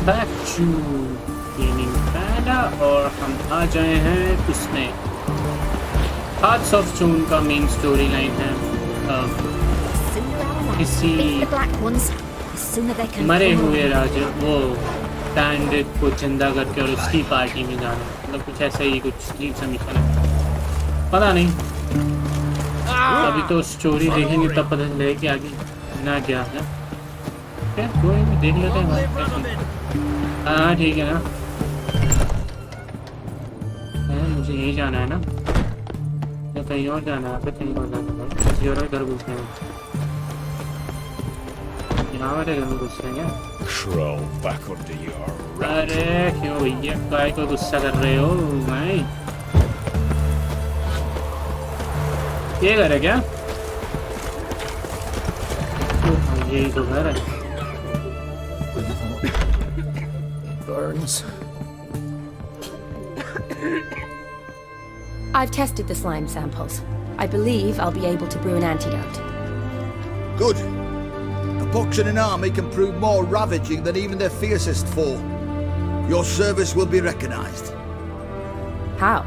back to gaming panda और हम आ जाए हैं इसमें Hearts of Stone का मेन स्टोरी लाइन है किसी मरे हुए राजा वो बैंडिट को जिंदा करके और उसकी पार्टी में जाना मतलब कुछ ऐसा ही कुछ अजीब सा मिशन है पता नहीं अभी तो स्टोरी देखेंगे तब पता चलेगा कि आगे ना क्या है कोई नहीं देख लेते हैं हाँ ठीक है ना मुझे यही जाना है ना या कहीं और जाना है फिर कहीं और जाना है किसी और घर घुसने हैं यहाँ वाले घर में घुस रहे हैं अरे क्यों भैया काय को गुस्सा कर रहे हो भाई ये घर है क्या यही तो घर है I've tested the slime samples. I believe I'll be able to brew an antidote. Good. A pox in an army can prove more ravaging than even their fiercest foe. Your service will be recognized. How?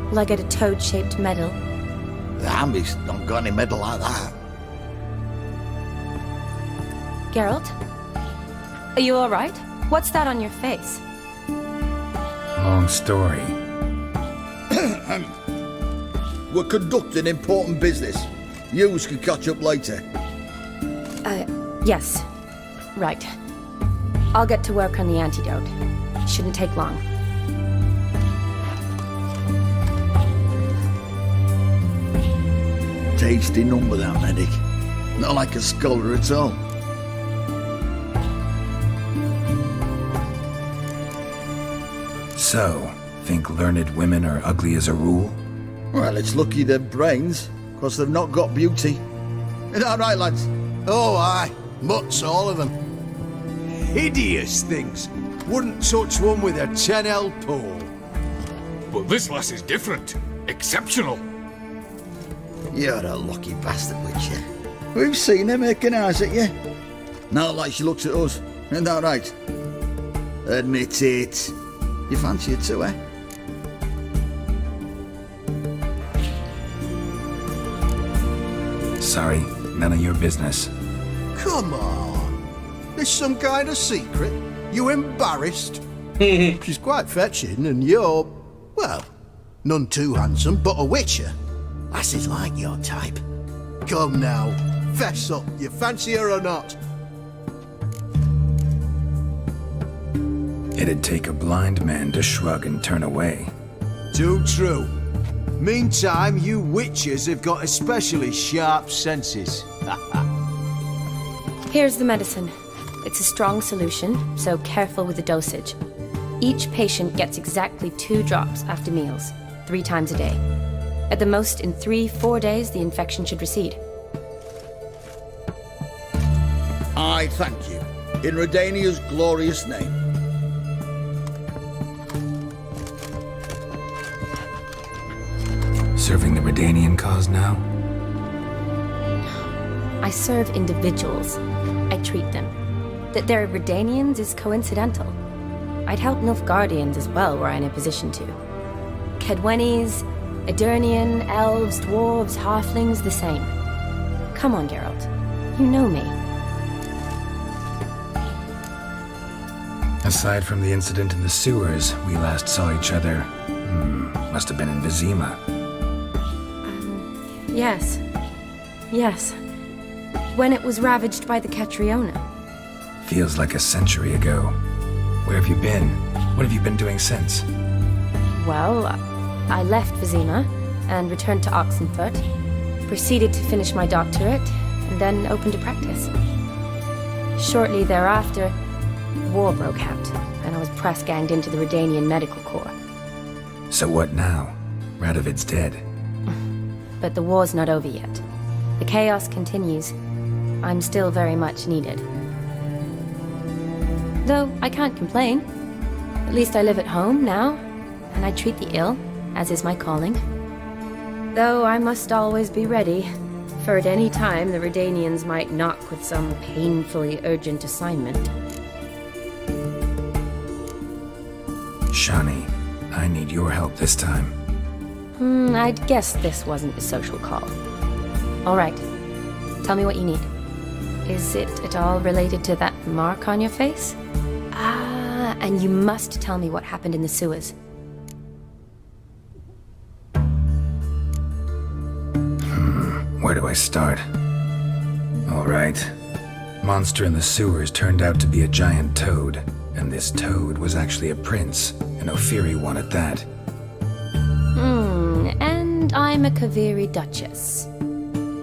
Will I get a toad-shaped medal? The army's not got any medal like that. Geralt? Are you alright? What's that on your face? Long story. We're conducting important business. Yous can catch up later. Yes. Right. I'll get to work on the antidote. Shouldn't take long. Tasty number, that medic. Not like a scholar at all. So, think learned women are ugly as a rule? Well, it's lucky they're brains, because they've not got beauty. Is that right, lads? Oh, aye. Mutts, all of them. Hideous things. Wouldn't touch one with a 10L pole. But this lass is different. Exceptional. You're a lucky bastard, Witcher. We've seen her making eyes at you. Not like she looks at us. Isn't that right? Admit it. You fancy it too, eh? Sorry, none of your business. Come on. There's some kind of secret. You embarrassed? She's quite fetching, and you're, well, none too handsome, but a witcher. Lasses like your type. Come now, fess up. You fancy her or not? It'd take a blind man to shrug and turn away. Too true. Meantime, you witches have got especially sharp senses. Here's the medicine. It's a strong solution, so careful with the dosage. Each patient gets exactly 2 drops after meals, 3 times a day. At the most, in 3-4 days, the infection should recede. I thank you. In Redania's glorious name. Serving the Redanian cause now? I serve individuals. I treat them. That they're Redanians is coincidental. I'd help Nilfgaardians as well were I in a position to. Kedwenis, Edirnian, elves, dwarves, halflings, the same. Come on, Geralt. You know me. Aside from the incident in the sewers, we last saw each other. Must have been in Vizima. Yes. Yes. When it was ravaged by the Catriona. Feels like a century ago. Where have you been? What have you been doing since? Well, I left Vizima and returned to Oxenfurt, proceeded to finish my doctorate, and then opened a practice. Shortly thereafter, war broke out, and I was press-ganged into the Redanian Medical Corps. So what now? Radovid's dead. But the war's not over yet. The chaos continues. I'm still very much needed. Though I can't complain. At least I live at home now, and I treat the ill, as is my calling. Though I must always be ready, for at any time the Redanians might knock with some painfully urgent assignment. Shani, I need your help this time. I'd guess this wasn't a social call. All right. Tell me what you need. Is it at all related to that mark on your face? Ah, and you must tell me what happened in the sewers. Where do I start? All right. Monster in the sewers turned out to be a giant toad, and this toad was actually a prince, an Ophiri one at that. And I'm a Kaviri duchess.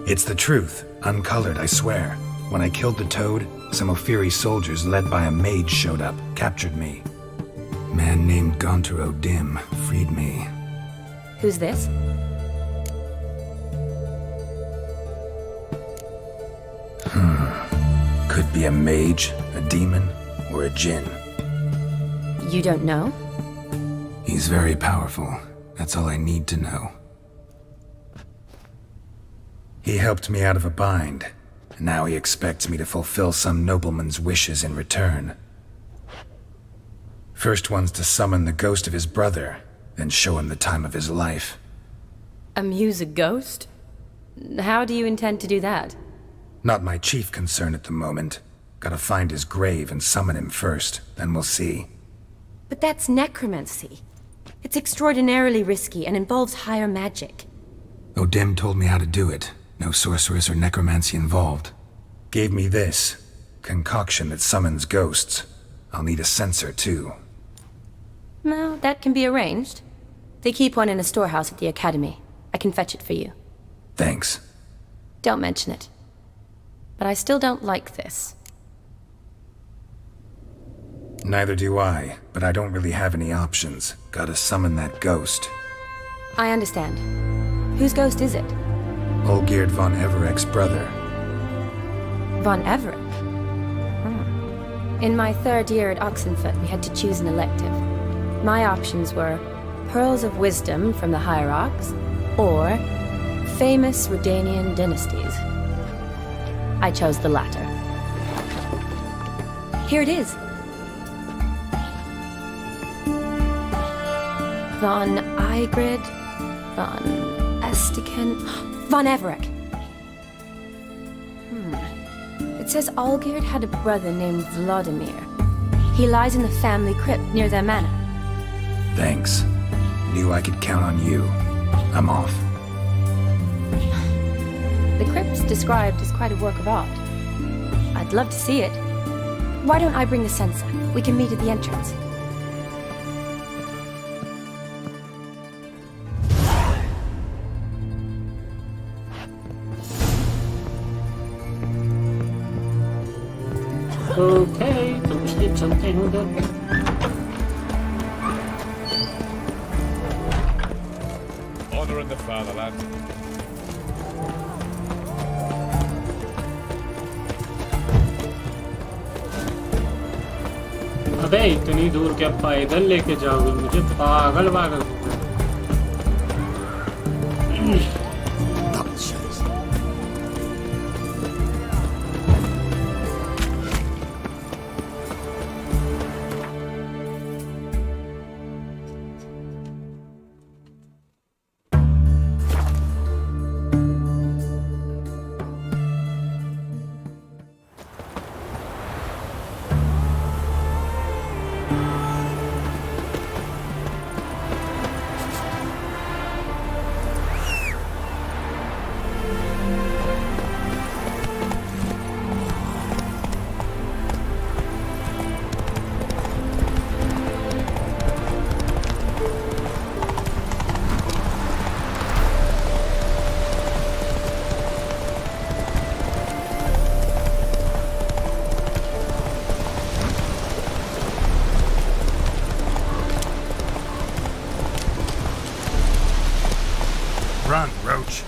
It's the truth, uncolored, I swear. When I killed the toad, some Ophiri soldiers led by a mage showed up, captured me. Man named Gontaro Dim freed me. Who's this? Could be a mage, a demon, or a djinn. You don't know? He's very powerful. That's all I need to know. He helped me out of a bind. Now he expects me to fulfill some nobleman's wishes in return. First one's to summon the ghost of his brother, then show him the time of his life. Amuse a ghost? How do you intend to do that? Not my chief concern at the moment. Gotta find his grave and summon him first, then we'll see. But that's necromancy. It's extraordinarily risky and involves higher magic. Odim told me how to do it. No sorceress or necromancy involved. Gave me this concoction that summons ghosts. I'll need a censer too. No, that can be arranged. They keep one in a storehouse at the academy. I can fetch it for you. Thanks. Don't mention it. But I still don't like this. Neither do I, but I don't really have any options. Gotta summon that ghost. I understand. Whose ghost is it? Olgierd von Evereck's brother. Von Everett? In my third year at Oxenfurt, we had to choose an elective. My options were Pearls of Wisdom from the Hierarchs, or famous Redanian dynasties. I chose the latter. Here it is. Von Igrid, Von Estiken, Von Evereck. It says Olgierd had a brother named Vladimir. He lies in the family crypt near their manor. Thanks. Knew I could count on you. I'm off. The crypt's described as quite a work of art. I'd love to see it. Why don't I bring the censer? We can meet at the entrance. Okay, तो चलिए चलते हैं उधर. Honor in the fatherland. अबे इतनी दूर क्या पैदल लेके जाओगे मुझे? पागल पागल. Run, Roach.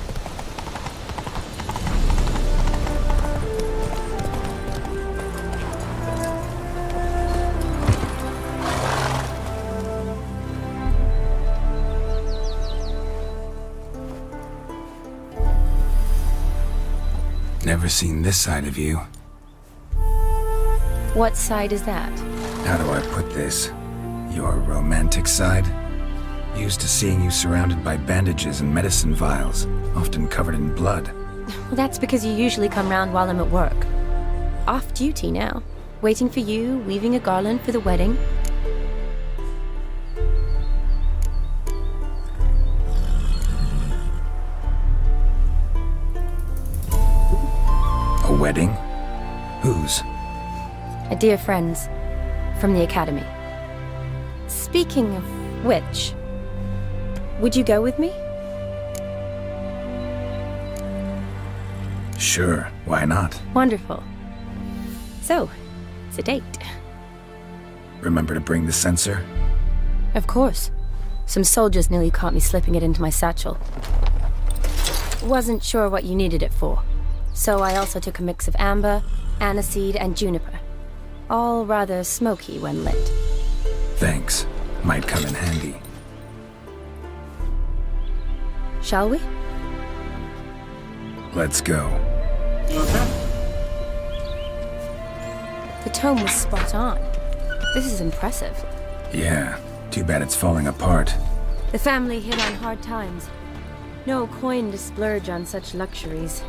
Never seen this side of you. What side is that? How do I put this? Your romantic side? Used to seeing you surrounded by bandages and medicine vials, often covered in blood. Well, that's because you usually come round while I'm at work. Off duty now. Waiting for you, weaving a garland for the wedding. A wedding? Whose? A dear friend's. From the academy. Speaking of which, would you go with me? Sure, why not? Wonderful. So, it's a date. Remember to bring the censer? Of course. Some soldiers nearly caught me slipping it into my satchel. Wasn't sure what you needed it for, so I also took a mix of amber, aniseed, and juniper. All rather smoky when lit. Thanks. Might come in handy. Shall we? Let's go. The tome was spot on. This is impressive. Yeah, too bad it's falling apart. The family hit on hard times. No coin to splurge on such luxuries.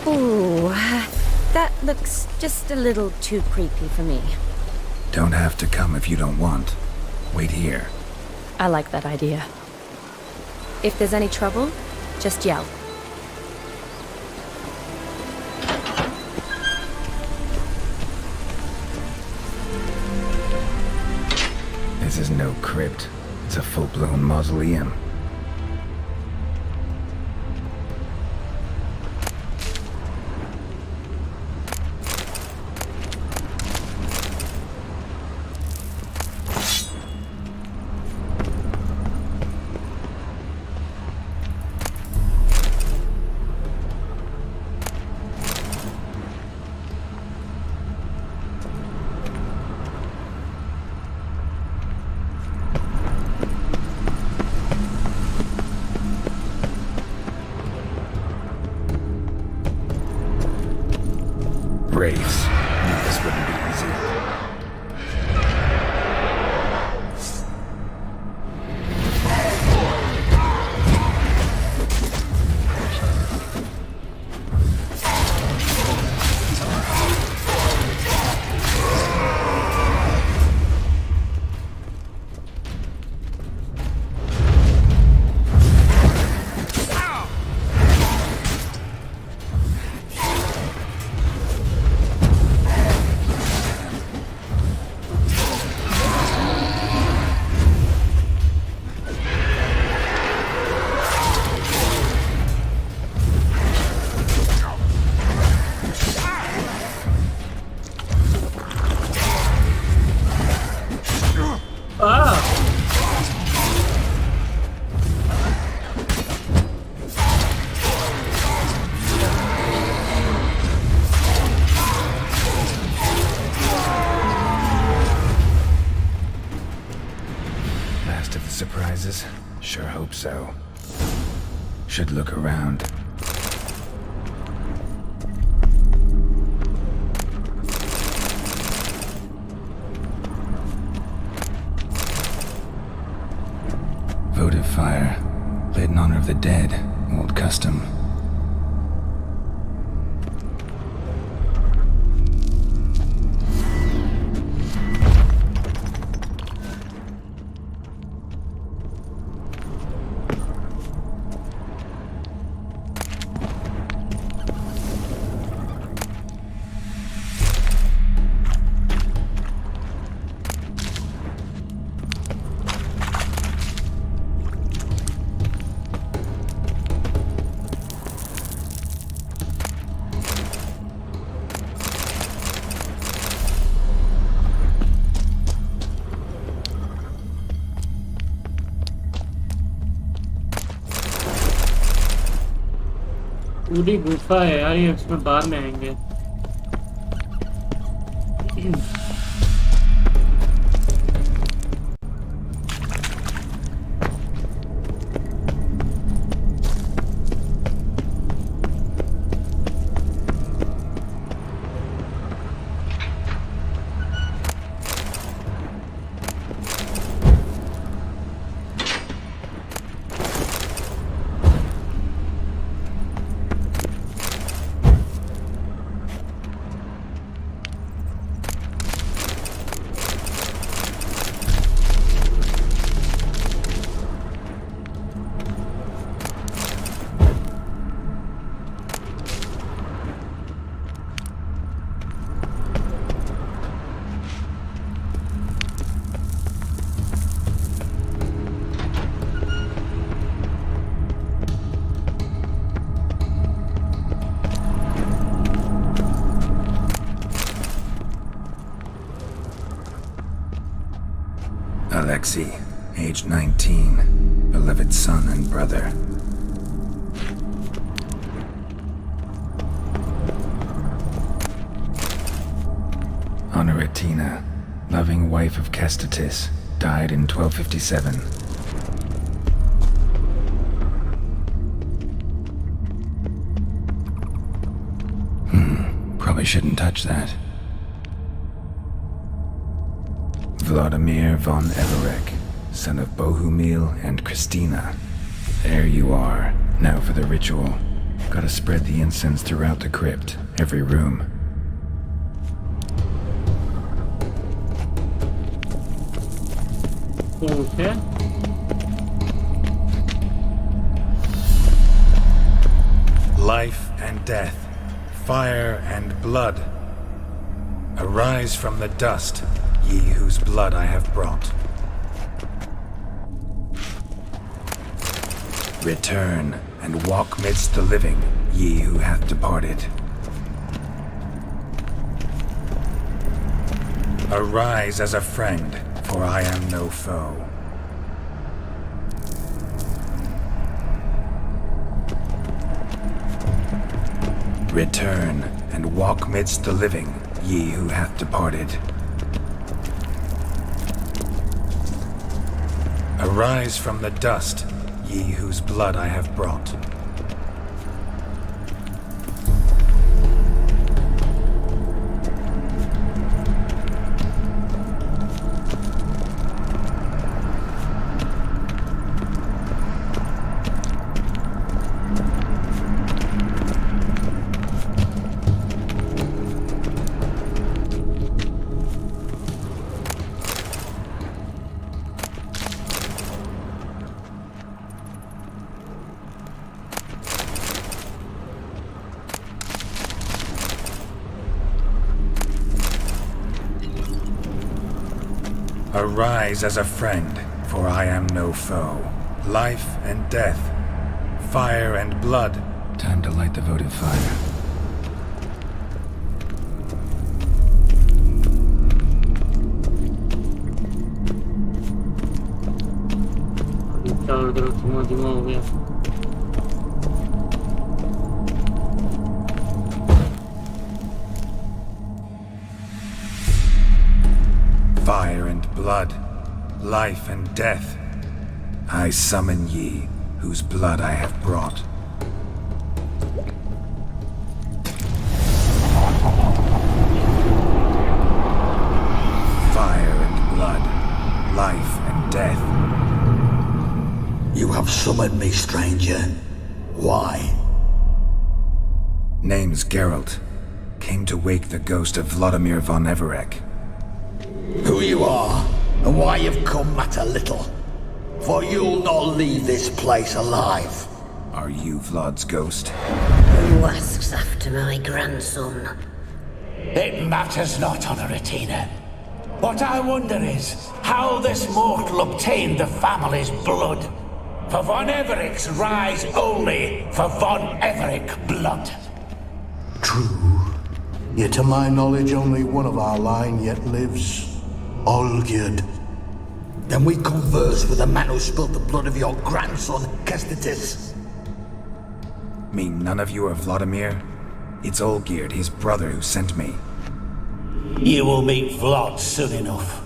Ooh, that looks just a little too creepy for me. Don't have to come if you don't want. Wait here. I like that idea. If there's any trouble, just yell. This is no crypt. It's a full-blown mausoleum. Wraiths. Knew this wouldn't be easy. Surprises? Sure hope so. Should look around. Votive fire. Lit in honor of the dead. Old custom. पूरी गुफा है यार, ये उसमें बाद में आएंगे। Avallac'h, age 19, beloved son and brother. Honoratina, loving wife of Kestatis, died in 1257. Probably shouldn't touch that. Vladimir von Everec, son of Bohumil and Christina. There you are. Now for the ritual. Gotta spread the incense throughout the crypt, every room. Okay. Life and death, fire and blood. Arise from the dust, ye whose blood I have brought. Return and walk midst the living, ye who hath departed. Arise as a friend, for I am no foe. Return and walk midst the living, ye who hath departed. Arise from the dust, ye whose blood I have brought. Arise as a friend, for I am no foe. Life and death, fire and blood. Time to light the votive fire. हो गया। Fire and blood, life and death, I summon ye, whose blood I have brought. Fire and blood, life and death. You have summoned me, stranger. Why? Name's Geralt. Came to wake the ghost of Vladimir von Everec. Who you are, and why you've come matter little. For you'll not leave this place alive. Are you Vlad's ghost? Who asks after my grandson? It matters not, Honoratina. What I wonder is how this mortal obtained the family's blood. For von Everec's rise only for von Everec blood. True. Yet to my knowledge, only one of our line yet lives. Olgierd. Then we converse with the man who spilled the blood of your grandson, Kestatis. Mean none of you are Vladimir? It's Olgierd, his brother, who sent me. You will meet Vlad soon enough.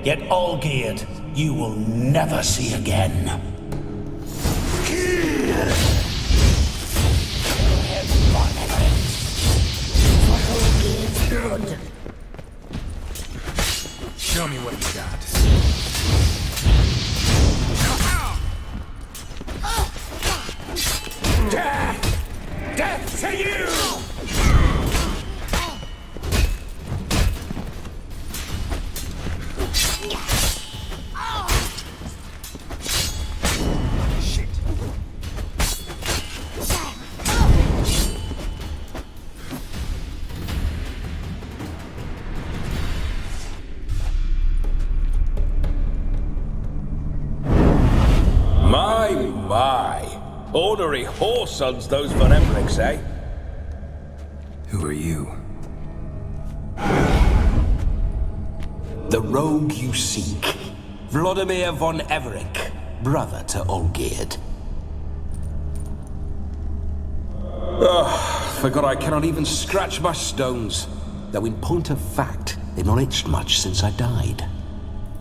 Yet Olgierd, you will never see again. Blood. Show me what you got. Death! Death to you! My. Ornery whoresons those von Emhyrs, eh? Who are you? The rogue you seek. Vladimir von Everich, brother to Olgierd. Forgot I cannot even scratch my stones. Though in point of fact, they've not itched much since I died.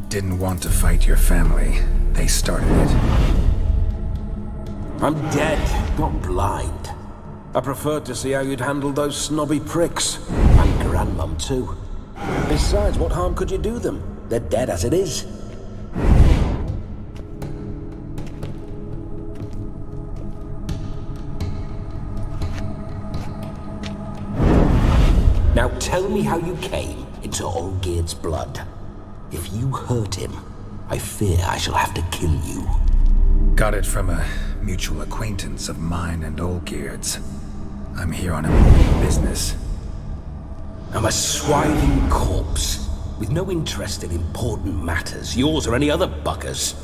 Didn't want to fight your family. They started it. I'm dead, not blind. I preferred to see how you'd handle those snobby pricks. And Grandmum too. Besides, what harm could you do them? They're dead as it is. Now tell me how you came into Olgierd's blood. If you hurt him, I fear I shall have to kill you. Got it from a mutual acquaintance of mine and Olgierd's. I'm here on a business. I'm a swiving corpse, with no interest in important matters, yours or any other buggers.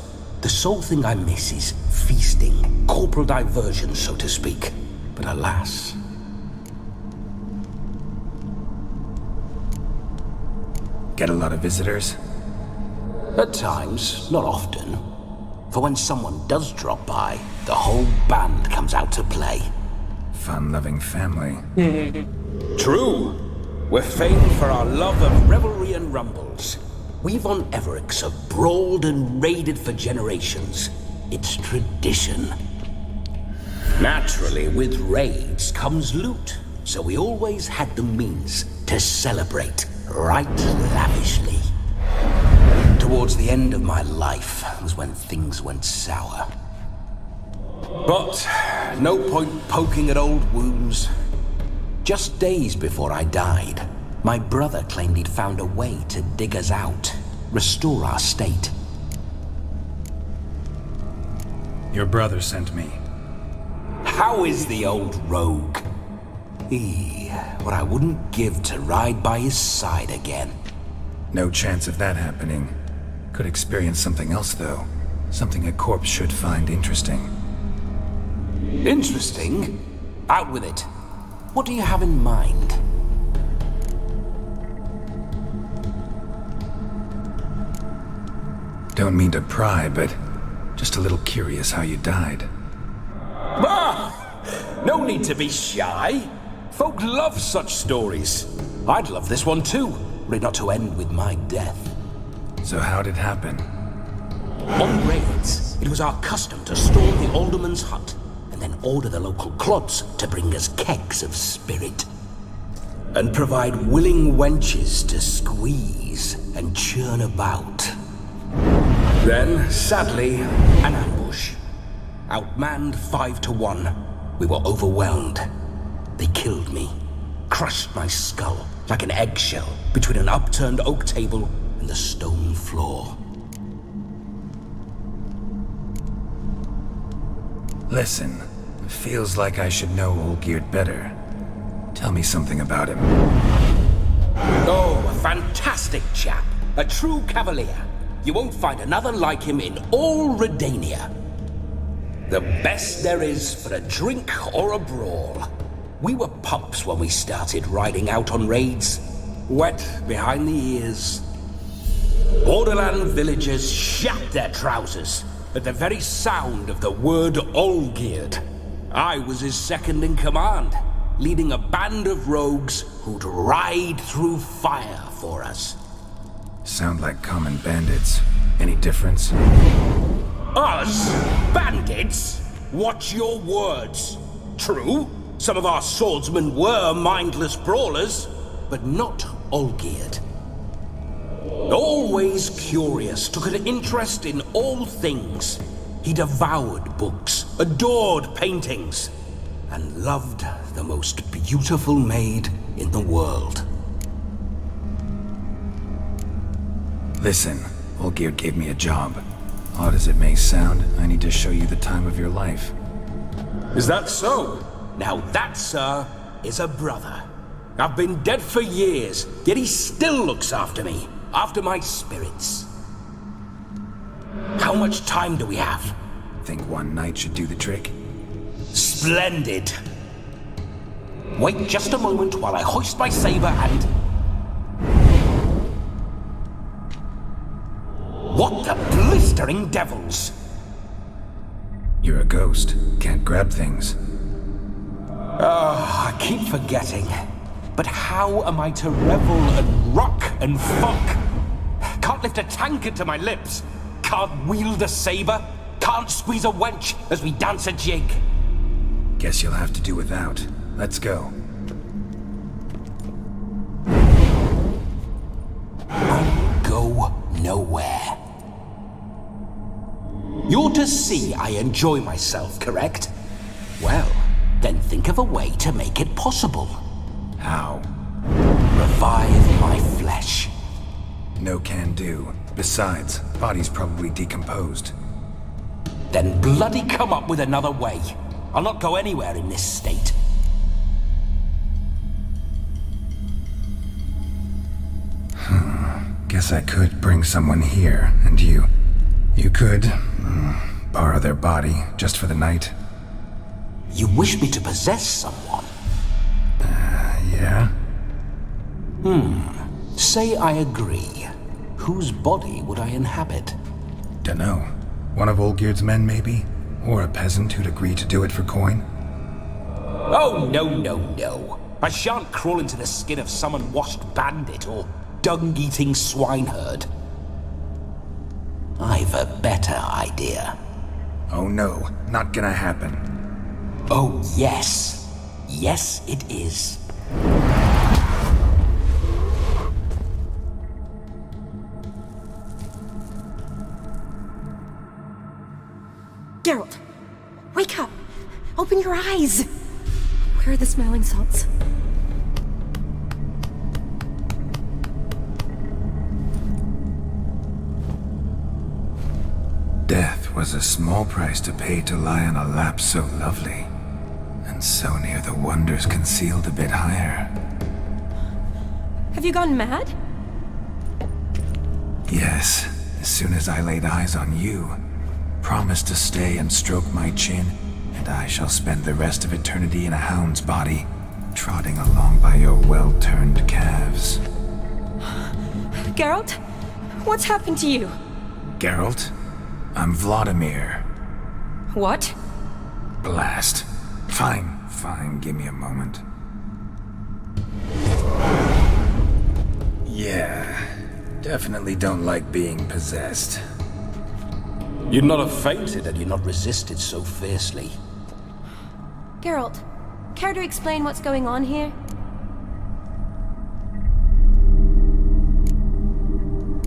The sole thing I miss is feasting, corporal diversion, so to speak. But alas... Get a lot of visitors? At times, not often. For when someone does drop by, the whole band comes out to play. Fun-loving family. True. We're famed for our love of revelry and rumbles. We von Everechs have brawled and raided for generations. It's tradition. Naturally, with raids comes loot, so we always had the means to celebrate right lavishly. Towards the end of my life was when things went sour. But no point poking at old wounds. Just days before I died, my brother claimed he'd found a way to dig us out, restore our state. Your brother sent me. How is the old rogue? What I wouldn't give to ride by his side again. No chance of that happening. Could experience something else, though. Something a corpse should find interesting. Interesting? Out with it. What do you have in mind? Don't mean to pry, but just a little curious how you died. No need to be shy. Folk love such stories. I'd love this one too, were it not to end with my death. So how'd it happen? On raids, it was our custom to storm the alderman's hut, and then order the local clods to bring us kegs of spirit. And provide willing wenches to squeeze and churn about. Then, sadly, an ambush. Outmanned 5-1, we were overwhelmed. They killed me, crushed my skull like an eggshell between an upturned oak table and the stone floor. Listen, it feels like I should know Olgierd better. Tell me something about him. Oh, a fantastic chap. A true cavalier. You won't find another like him in all Redania. The best there is for a drink or a brawl. We were pups when we started riding out on raids. Wet behind the ears. Borderland villagers shat their trousers at the very sound of the word Olgierd. I was his second in command, leading a band of rogues who'd ride through fire for us. Sound like common bandits. Any difference? Us? Bandits? Watch your words. True, some of our swordsmen were mindless brawlers, but not Olgierd. Always curious, took an interest in all things. He devoured books, adored paintings, and loved the most beautiful maid in the world. Listen, Olgierd gave me a job. Odd as it may sound, I need to show you the time of your life. Is that so? Now that, sir, is a brother. I've been dead for years, yet he still looks after me, after my spirits. How much time do we have? Think one night should do the trick? Splendid. Wait just a moment while I hoist my saber and... What the blustering devils. You're a ghost. Can't grab things. I keep forgetting. But how am I to revel and rock and fuck? Can't lift a tankard to my lips. Can't wield a saber. Can't squeeze a wench as we dance a jig. Guess you'll have to do without. Let's go. Go nowhere. You're to see I enjoy myself, correct? Well, then think of a way to make it possible. How? Revive my flesh. No can do. Besides, body's probably decomposed. Then bloody come up with another way. I'll not go anywhere in this state. Guess I could bring someone here, and you could borrow their body just for the night. You wish me to possess someone? Yeah? Say I agree. Whose body would I inhabit? Dunno. One of Olgierd's men, maybe? Or a peasant who'd agree to do it for coin? Oh, no. I shan't crawl into the skin of some unwashed bandit or dung-eating swineherd. I've a better idea. Oh no, not gonna happen. Oh, yes. Yes, it is. Geralt, wake up! Open your eyes! Where are the smelling salts? Death was a small price to pay to lie on a lap so lovely, and so near the wonders concealed a bit higher. Have you gone mad? Yes, as soon as I laid eyes on you, promised to stay and stroke my chin, and I shall spend the rest of eternity in a hound's body, trotting along by your well-turned calves. Geralt? What's happened to you? Geralt? I'm Vladimir. What? Blast. Fine, give me a moment. Yeah, definitely don't like being possessed. You'd not have fainted had you not resisted so fiercely. Geralt, care to explain what's going on here?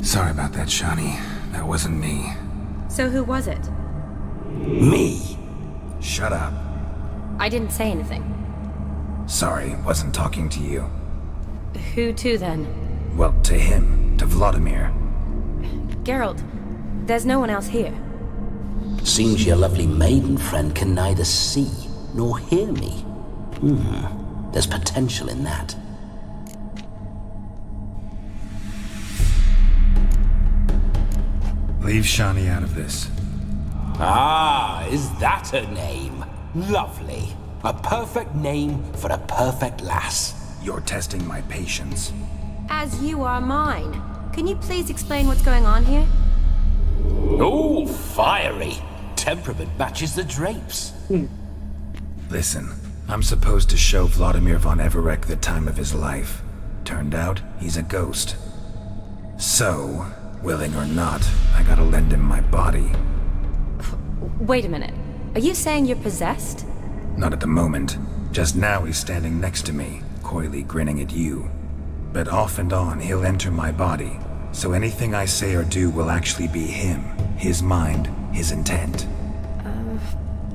Sorry about that, Shani. That wasn't me. So who was it? Me? Shut up. I didn't say anything. Sorry, wasn't talking to you. Who to then? Well, to him. To Vladimir. Geralt, there's no one else here. Seems your lovely maiden friend can neither see nor hear me. There's potential in that. Leave Shani out of this. Ah, is that her name? Lovely. A perfect name for a perfect lass. You're testing my patience. As you are mine. Can you please explain what's going on here? Oh, fiery. Temperament matches the drapes. Listen, I'm supposed to show Vladimir von Avallac'h the time of his life. Turned out, he's a ghost. So, willing or not, I gotta lend him my body. Wait a minute. Are you saying you're possessed? Not at the moment. Just now he's standing next to me, coyly grinning at you. But off and on, he'll enter my body. So anything I say or do will actually be him. His mind, his intent.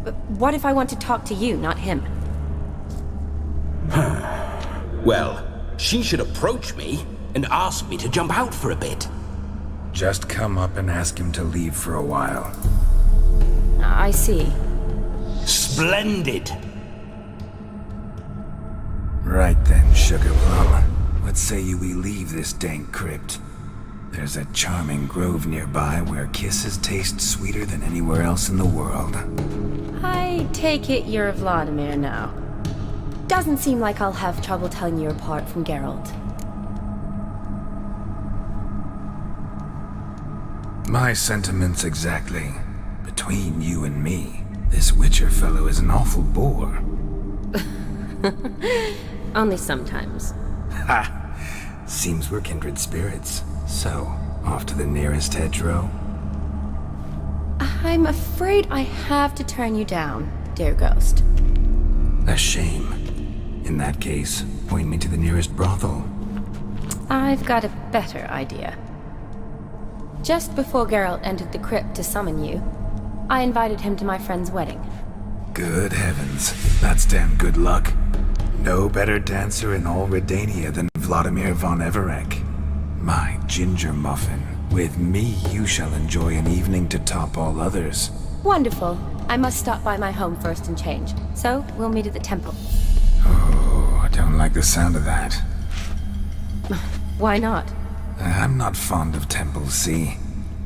But what if I want to talk to you, not him? Well, she should approach me and ask me to jump out for a bit. Just come up and ask him to leave for a while. I see. Splendid! Right then, Sugar Plum. What say you we leave this dank crypt? There's a charming grove nearby where kisses taste sweeter than anywhere else in the world. I take it you're Vladimir now. Doesn't seem like I'll have trouble telling you apart from Geralt. My sentiments exactly. Between you and me, this Witcher fellow is an awful bore. Only sometimes. Ha! Seems we're kindred spirits. So, off to the nearest hedgerow? I'm afraid I have to turn you down, dear ghost. A shame. In that case, point me to the nearest brothel. I've got a better idea. Just before Geralt entered the crypt to summon you, I invited him to my friend's wedding. Good heavens, that's damn good luck. No better dancer in all Redania than Vladimir von Everec. My ginger muffin. With me, you shall enjoy an evening to top all others. Wonderful. I must stop by my home first and change, so we'll meet at the temple. Oh, I don't like the sound of that. Why not? I'm not fond of temples, see?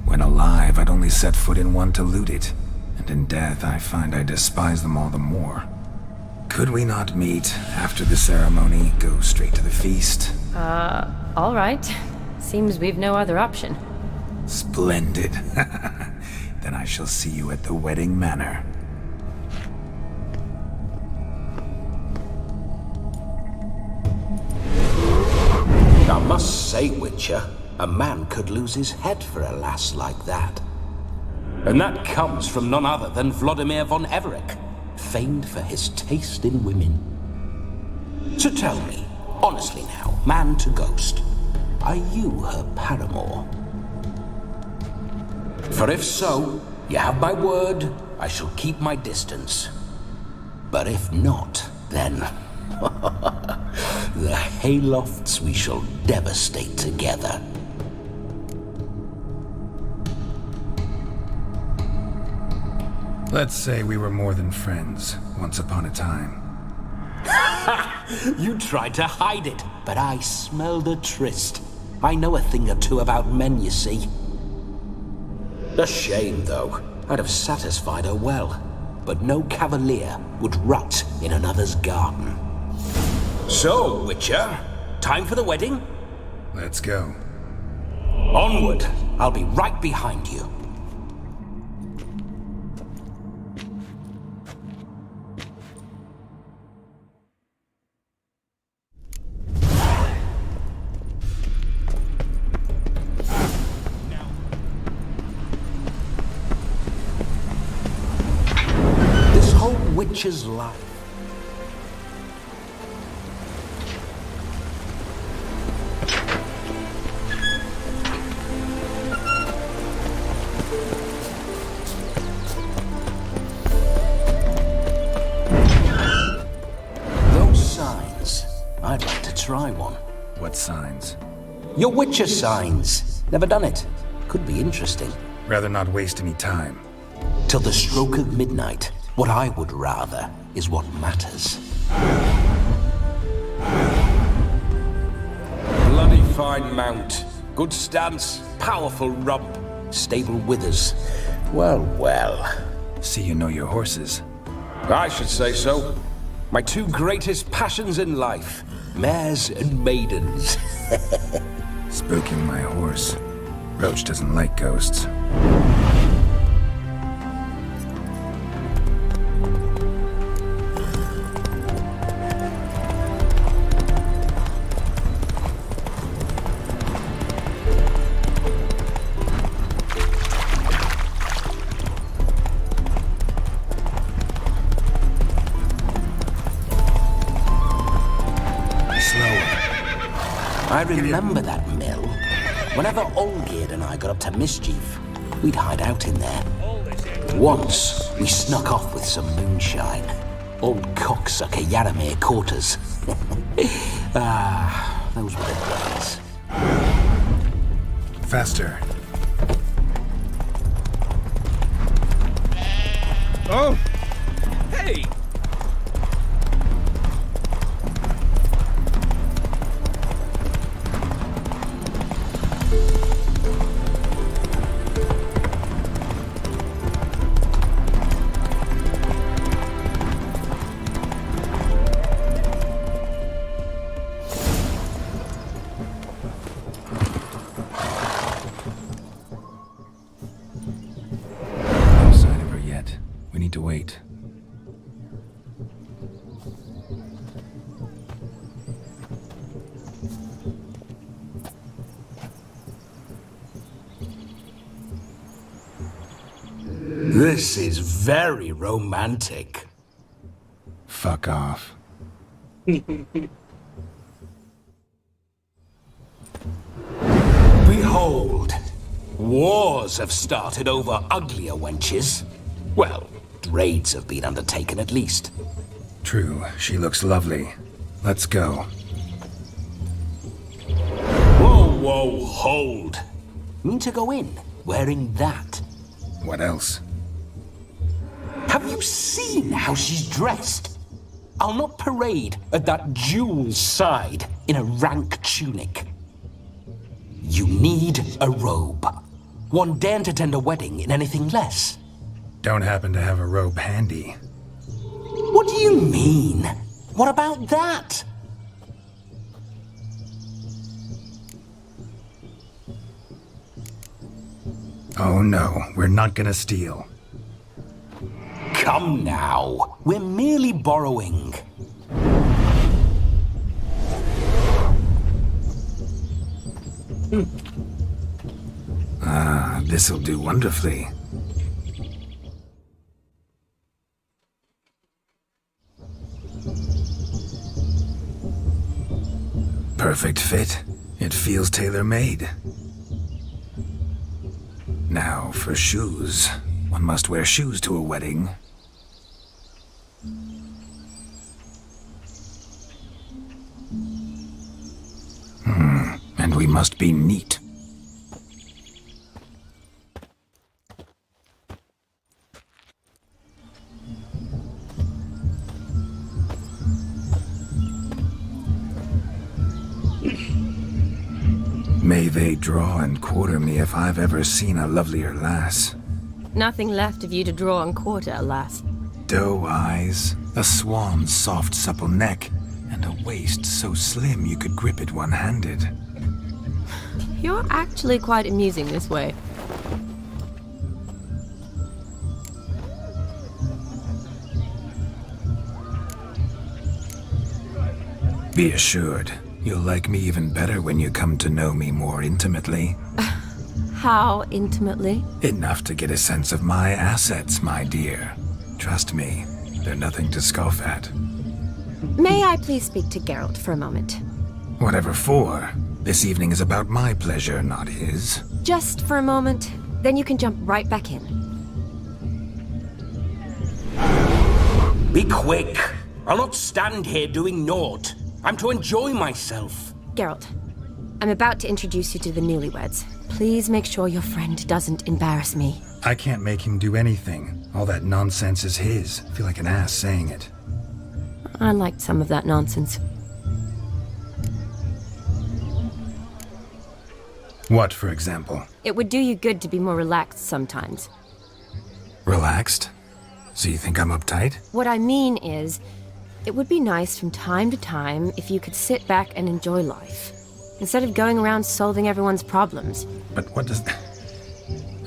When alive, I'd only set foot in one to loot it, and in death I find I despise them all the more. Could we not meet after the ceremony, go straight to the feast? All right. Seems we've no other option. Splendid. Then I shall see you at the wedding manor. I must say, Witcher, a man could lose his head for a lass like that. And that comes from none other than Vladimir von Everec, famed for his taste in women. So tell me, honestly now, man to ghost, are you her paramour? For if so, you have my word, I shall keep my distance. But if not, then the haylofts we shall devastate together. Let's say we were more than friends, once upon a time. You tried to hide it, but I smelled a tryst. I know a thing or two about men, you see. A shame, though. I'd have satisfied her well, but no cavalier would rot in another's garden. So, Witcher, time for the wedding? Let's go. Onward! I'll be right behind you. This whole Witcher's life. I'd like to try one. What signs? Your Witcher signs. Never done it. Could be interesting. Rather not waste any time. Till the stroke of midnight. What I would rather is what matters. Bloody fine mount. Good stance, powerful rump. Stable withers. Well, well. See you know your horses. I should say so. My two greatest passions in life. Mares and maidens. Spooking my horse. Roach doesn't like ghosts. I remember that mill. Whenever Olgierd and I got up to mischief, we'd hide out in there. Once, we snuck off with some moonshine. Old cocksucker Yaramir caught us. Those were the days. Faster. Oh! Hey! This is very romantic. Fuck off. Behold, wars have started over uglier wenches. Well, raids have been undertaken at least. True, she looks lovely. Let's go. Whoa, hold. Mean to go in, wearing that. What else? Have you seen how she's dressed? I'll not parade at that jewel's side in a rank tunic. You need a robe. One daren't attend a wedding in anything less. Don't happen to have a robe handy. What do you mean? What about that? Oh no, we're not gonna steal. Come now, we're merely borrowing. Ah, this'll do wonderfully. Perfect fit. It feels tailor-made. Now, for shoes. One must wear shoes to a wedding. And we must be neat. May they draw and quarter me if I've ever seen a lovelier lass. Nothing left of you to draw and quarter, alas. Doe eyes, a swan's soft supple neck, and a waist so slim you could grip it one-handed. You're actually quite amusing this way. Be assured, you'll like me even better when you come to know me more intimately. How intimately? Enough to get a sense of my assets, my dear. Trust me, they're nothing to scoff at. May I please speak to Geralt for a moment? Whatever for. This evening is about my pleasure, not his. Just for a moment, then you can jump right back in. Be quick. I'll not stand here doing naught. I'm to enjoy myself. Geralt, I'm about to introduce you to the newlyweds. Please make sure your friend doesn't embarrass me. I can't make him do anything. All that nonsense is his. I feel like an ass saying it. I liked some of that nonsense. What, for example? It would do you good to be more relaxed sometimes. Relaxed? So you think I'm uptight? What I mean is, it would be nice from time to time if you could sit back and enjoy life, instead of going around solving everyone's problems. But what does...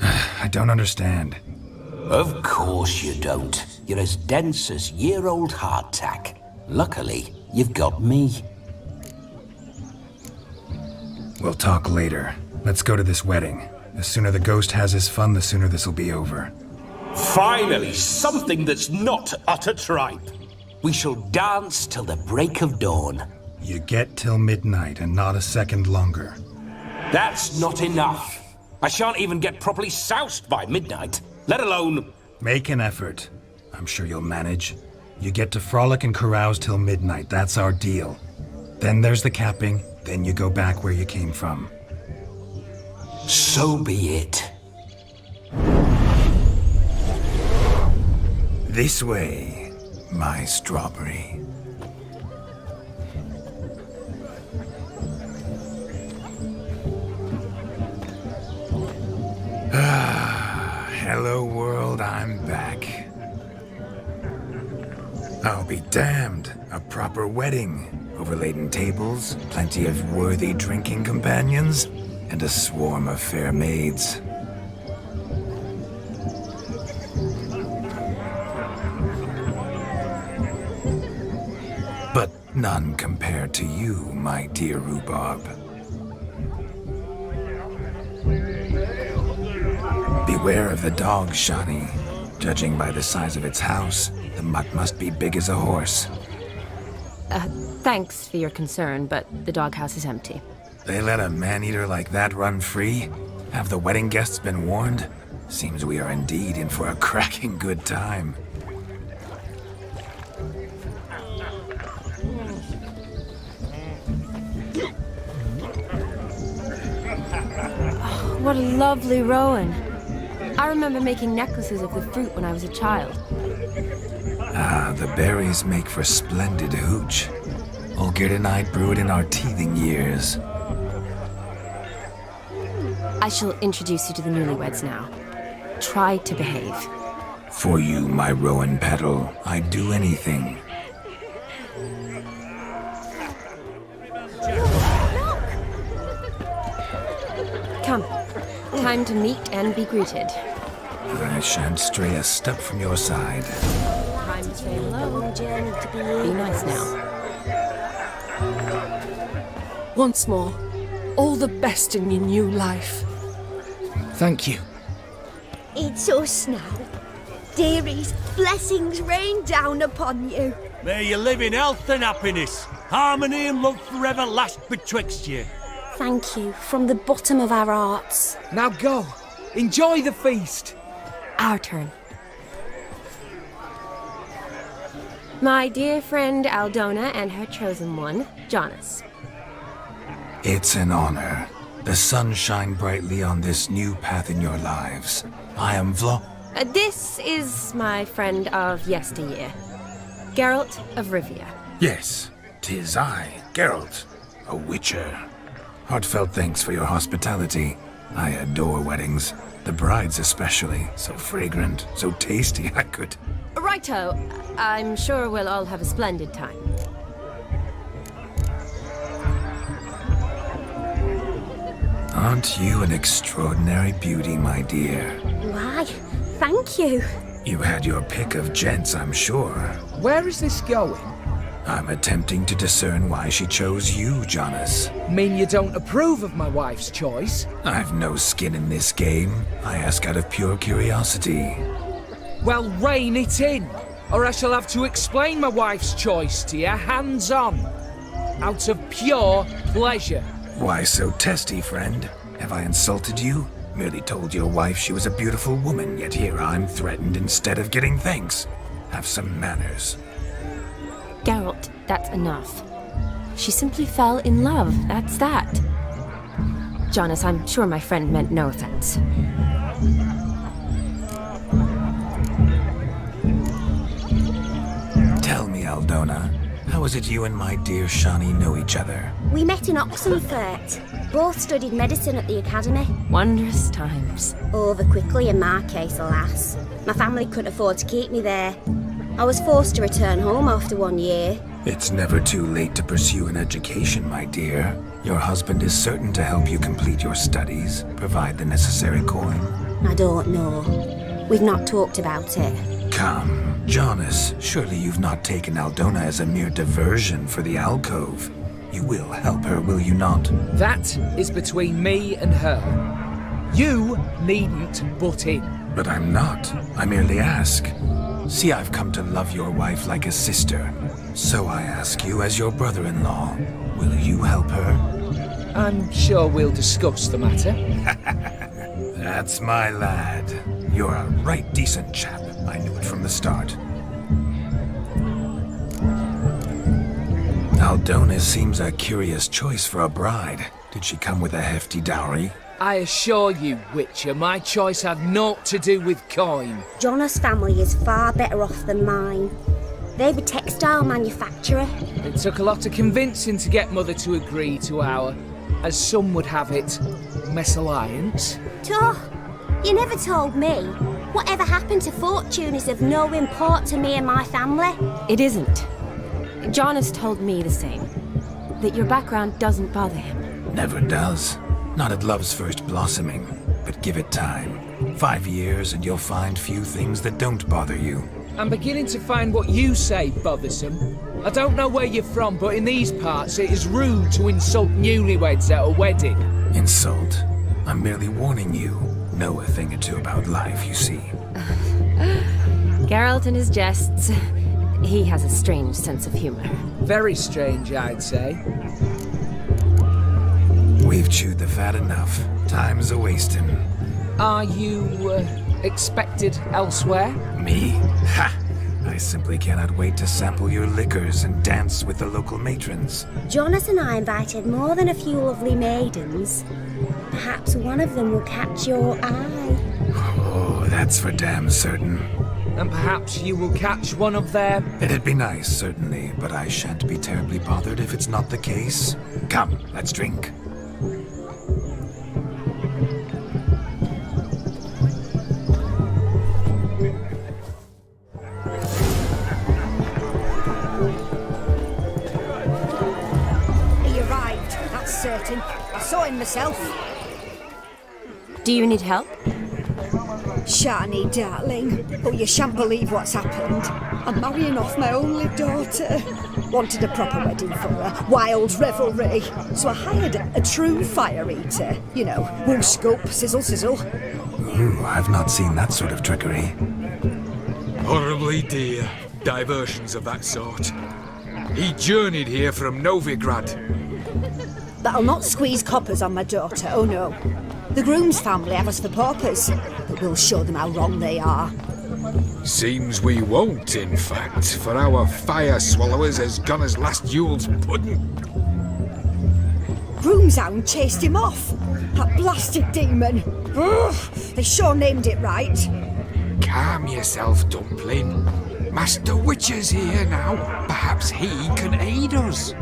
I don't understand. Of course you don't. You're as dense as year-old hardtack. Luckily, you've got me. We'll talk later. Let's go to this wedding. The sooner the ghost has his fun, the sooner this'll be over. Finally, something that's not utter tripe. We shall dance till the break of dawn. You get till midnight and not a second longer. That's not enough. I shan't even get properly soused by midnight, let alone... Make an effort. I'm sure you'll manage. You get to frolic and carouse till midnight, that's our deal. Then there's the capping, then you go back where you came from. So be it. This way, my strawberry. Hello world, I'm back. I'll be damned. A proper wedding. Overladen tables, plenty of worthy drinking companions, and a swarm of fair maids. But none compared to you, my dear rhubarb. Beware of the dog, Shani. Judging by the size of its house, the mutt must be big as a horse. Thanks for your concern, but the doghouse is empty. They let a man-eater like that run free? Have the wedding guests been warned? Seems we are indeed in for a cracking good time. What a lovely rowan. I remember making necklaces of the fruit when I was a child. Ah, the berries make for splendid hooch. Olgerd and I brewed in our teething years. I shall introduce you to the newlyweds now. Try to behave. For you, my rowan petal, I'd do anything. Come. Time to meet and be greeted. I shan't stray a step from your side. Time to say hello. Be nice now. Once more, all the best in your new life. Thank you. It's us now. Dearies, blessings rain down upon you. May you live in health and happiness. Harmony and love forever last betwixt you. Thank you from the bottom of our hearts. Now go. Enjoy the feast. Our turn. My dear friend Aldona and her chosen one, Jonas. It's an honor. The sun shine brightly on this new path in your lives. I am This is my friend of yesteryear, Geralt of Rivia. Yes, 'tis I, Geralt, a witcher. Heartfelt thanks for your hospitality. I adore weddings. The brides especially. So fragrant, so tasty, I could... Righto. I'm sure we'll all have a splendid time. Aren't you an extraordinary beauty, my dear? Why, thank you. You had your pick of gents, I'm sure. Where is this going? I'm attempting to discern why she chose you, Jonas. Mean you don't approve of my wife's choice? I've no skin in this game. I ask out of pure curiosity. Well, rein it in, or I shall have to explain my wife's choice to you hands-on. Out of pure pleasure. Why so testy, friend? Have I insulted you? Merely told your wife she was a beautiful woman, yet here I'm threatened instead of getting thanks. Have some manners. Geralt, that's enough. She simply fell in love, that's that. Jonas, I'm sure my friend meant no offense. Tell me, Aldona, how is it you and my dear Shani know each other? We met in Oxenfurt. Both studied medicine at the academy. Wondrous times. Over quickly in my case, alas. My family couldn't afford to keep me there. I was forced to return home after 1 year. It's never too late to pursue an education, my dear. Your husband is certain to help you complete your studies, provide the necessary coin. I don't know. We've not talked about it. Come, Jonas, surely you've not taken Aldona as a mere diversion for the alcove. You will help her, will you not? That is between me and her. You needn't butt in. But I'm not. I merely ask. See, I've come to love your wife like a sister. So I ask you as your brother-in-law, will you help her? I'm sure we'll discuss the matter. That's my lad. You're a right decent chap. I knew it from the start. Aldona seems a curious choice for a bride. Did she come with a hefty dowry? I assure you, Witcher, my choice had naught to do with coin. Jonas' family is far better off than mine. They're a textile manufacturer. It took a lot of convincing to get Mother to agree to our, as some would have it, mesalliance. Toh, you never told me. Whatever happened to fortune is of no import to me and my family. It isn't. Jonas told me the same. That your background doesn't bother him. Never does. Not at love's first blossoming, but give it time. 5 years and you'll find few things that don't bother you. I'm beginning to find what you say bothersome. I don't know where you're from, but in these parts it is rude to insult newlyweds at a wedding. Insult? I'm merely warning you. Know a thing or two about life, you see. Geralt and his jests. He has a strange sense of humor. Very strange, I'd say. We've chewed the fat enough. Time's a-wasting. Are you, expected elsewhere? Me? Ha! I simply cannot wait to sample your liquors and dance with the local matrons. Jonas and I invited more than a few lovely maidens. Perhaps one of them will catch your eye. Oh, that's for damn certain. And perhaps you will catch one of their... It'd be nice, certainly, but I shan't be terribly bothered if it's not the case. Come, let's drink. He arrived, that's certain. I saw him myself. Do you need help? Shani, darling. Oh, you shan't believe what's happened. I'm marrying off my only daughter. Wanted a proper wedding for her. Wild revelry. So I hired a true fire eater. You know, whoosh scoop, sizzle sizzle. Ooh, I've not seen that sort of trickery. Horribly dear diversions of that sort. He journeyed here from Novigrad. But I'll not squeeze coppers on my daughter, oh no. The groom's family have us for paupers, but we'll show them how wrong they are. Seems we won't, in fact, for our fire swallowers has gone as last Yule's pudding. Groom's hound chased him off. That blasted demon. Ugh, they sure named it right. Calm yourself, Dumpling. Master Witcher's here now. Perhaps he can aid us.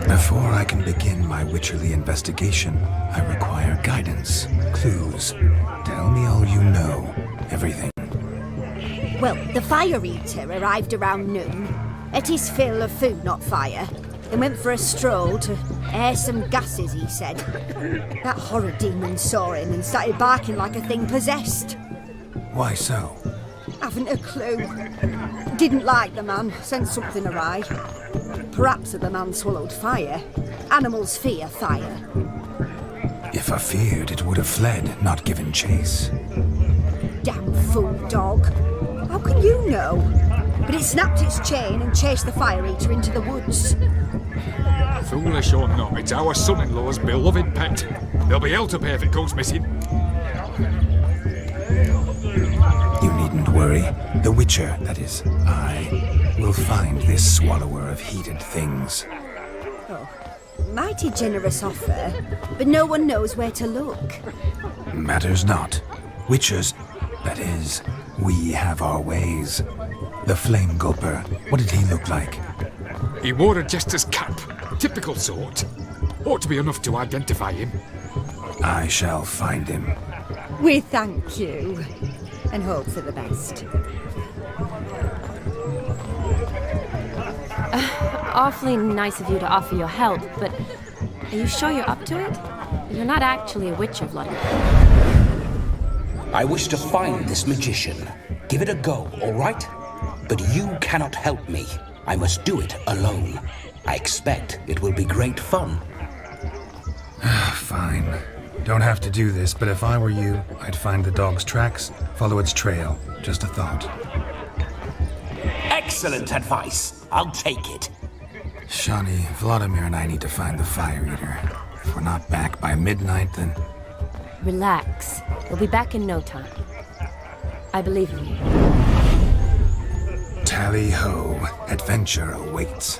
Before I can begin my witcherly investigation, I require guidance, clues. Tell me all you know. Everything. Well, the fire eater arrived around noon. Ate his fill of food, not fire. Then went for a stroll to air some gases, he said. That horror demon saw him and started barking like a thing possessed. Why so? Haven't a clue. Didn't like the man, sent something awry. Perhaps the man swallowed fire. Animals fear fire. If I feared, it would have fled, not given chase. Damn fool dog. How can you know? But it snapped its chain and chased the fire eater into the woods. Foolish or not, it's our son-in-law's beloved pet. There'll be hell to pay if it goes missing. You needn't worry. The Witcher, that is, I, will find this swallower of heated things. Oh, mighty generous offer, but no one knows where to look. Matters not. Witchers, that is, we have our ways. The Flame Gulper, what did he look like? He wore a jester's cap. Typical sort. Ought to be enough to identify him. I shall find him. We thank you, and hope for the best. Awfully nice of you to offer your help, but are you sure you're up to it? You're not actually a witcher, Vladimir. I wish to find this magician. Give it a go, all right? But you cannot help me. I must do it alone. I expect it will be great fun. Fine. Don't have to do this, but if I were you, I'd find the dog's tracks, follow its trail. Just a thought. Excellent advice. I'll take it. Shani, Vladimir and I need to find the fire eater. If we're not back by midnight, then... Relax. We'll be back in no time. I believe in you. Tally-ho. Adventure awaits.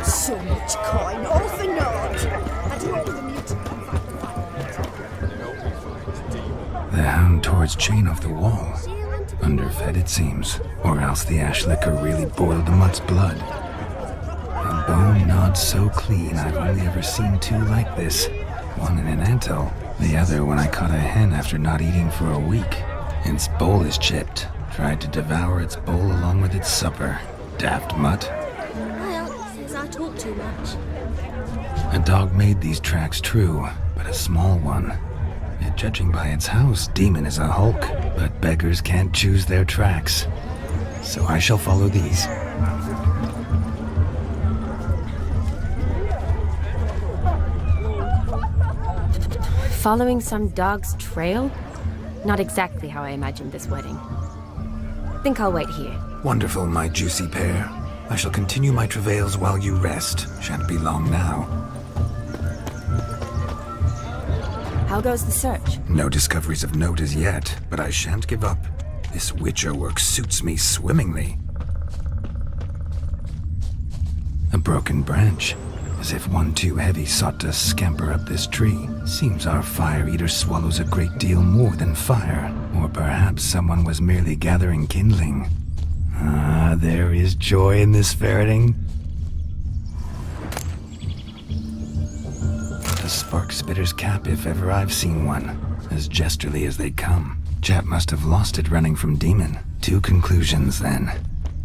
So much coin, all for naught. I do hope the mutant can find the fire. The hound tore its chain off the wall. Underfed, it seems. Or else the ash liquor really boiled the mutt's blood. A bone gnawed so clean I've only ever seen two like this. One in an anthill, the other when I caught a hen after not eating for a week. Its bowl is chipped. Tried to devour its bowl along with its supper. Daft mutt. Well, says I talk too much. A dog made these tracks true, but a small one. Yet judging by its house, demon is a hulk, but beggars can't choose their tracks. So I shall follow these. Following some dog's trail? Not exactly how I imagined this wedding. Think I'll wait here. Wonderful, my juicy pair. I shall continue my travails while you rest. Shan't be long now. How goes the search? No discoveries of note as yet, but I shan't give up. This witcher work suits me swimmingly. A broken branch, as if one too heavy sought to scamper up this tree. Seems our fire eater swallows a great deal more than fire. Or perhaps someone was merely gathering kindling. Ah, there is joy in this ferreting. A spark spitter's cap if ever I've seen one. As jesterly as they come. Chap must have lost it running from demon. 2 conclusions then.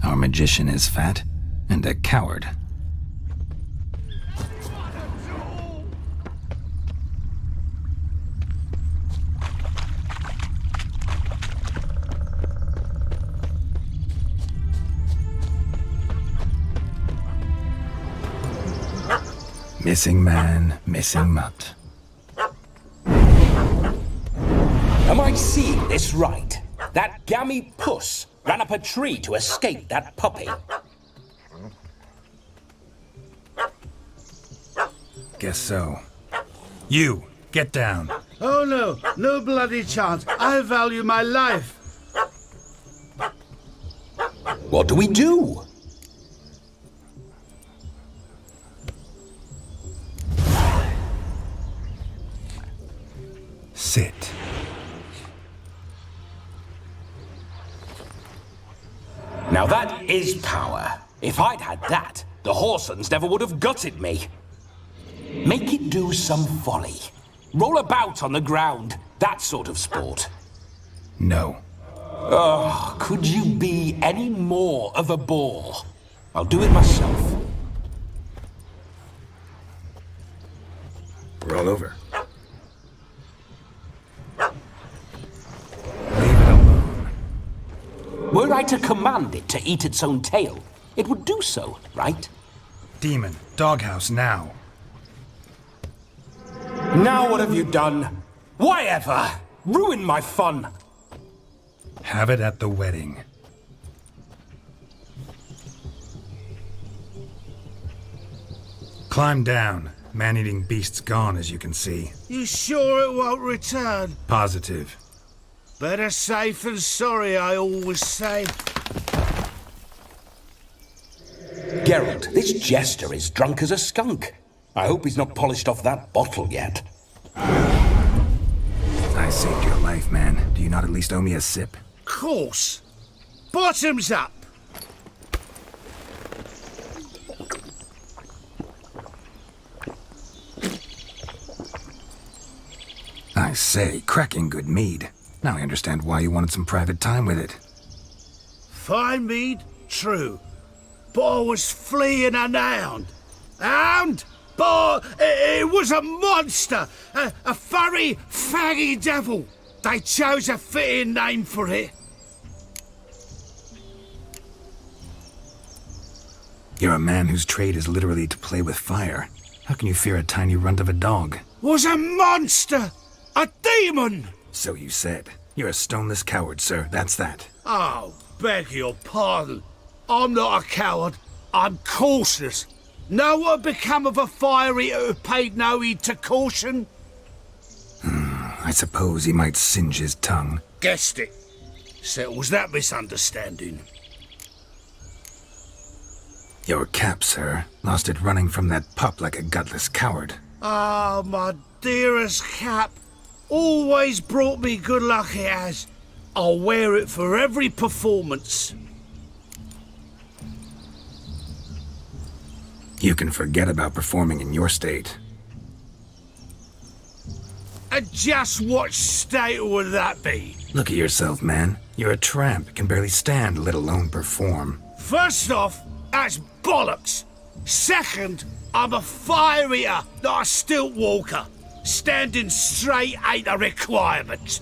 Our magician is fat, and a coward. Missing man, missing mutt. Am I seeing this right? That gammy puss ran up a tree to escape that puppy. Guess so. You, get down. Oh no, no bloody chance. I value my life. What do we do? Sit. Now that is power. If I'd had that, the Horsons never would have gutted me. Make it do some folly. Roll about on the ground. That sort of sport. No. Oh, could you be any more of a bore? I'll do it myself. Roll over. Were I to command it to eat its own tail, it would do so, right? Demon, doghouse now. Now what have you done? Why ever? Ruin my fun. Have it at the wedding. Climb down. Man-eating beast's gone, as you can see. You sure it won't return? Positive. Better safe than sorry, I always say. Geralt, this jester is drunk as a skunk. I hope he's not polished off that bottle yet. I saved your life, man. Do you not at least owe me a sip? Course. Bottoms up. I say, cracking good mead. Now I understand why you wanted some private time with it. Fine mead, true. But I was fleeing a hound. Hound? But it was a monster. A furry, faggy devil. They chose a fitting name for it. You're a man whose trade is literally to play with fire. How can you fear a tiny runt of a dog? Was a monster. A demon. So you said. You're a stoneless coward, sir. That's that. Oh, beg your pardon. I'm not a coward. I'm cautious. Know what become of a fire eater who paid no heed to caution? I suppose he might singe his tongue. Guessed it. Settles that misunderstanding. Your cap, sir. Lost it running from that pup like a gutless coward. Ah, my dearest cap. Always brought me good luck it has. I'll wear it for every performance. You can forget about performing in your state. And just what state would that be? Look at yourself, man. You're a tramp, can barely stand, let alone perform. First off, that's bollocks. Second, I'm a fire eater, not a stilt walker. Standing straight ain't a requirement.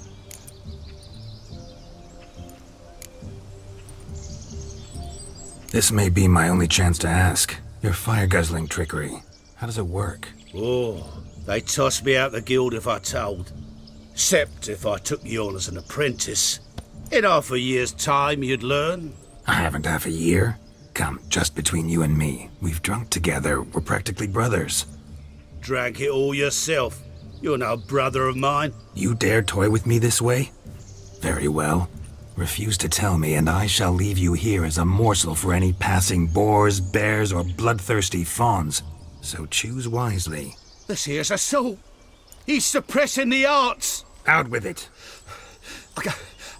This may be my only chance to ask. Your fire-guzzling trickery. How does it work? Oh, They'd toss me out the guild if I told. Except if I took you on as an apprentice. In half a year's time, you'd learn. I haven't half a year. Come, just between you and me. We've drunk together. We're practically brothers. Drank it all yourself. You're no brother of mine. You dare toy with me this way? Very well. Refuse to tell me, and I shall leave you here as a morsel for any passing boars, bears, or bloodthirsty fawns. So choose wisely. This here's assault. He's suppressing the arts. Out with it. I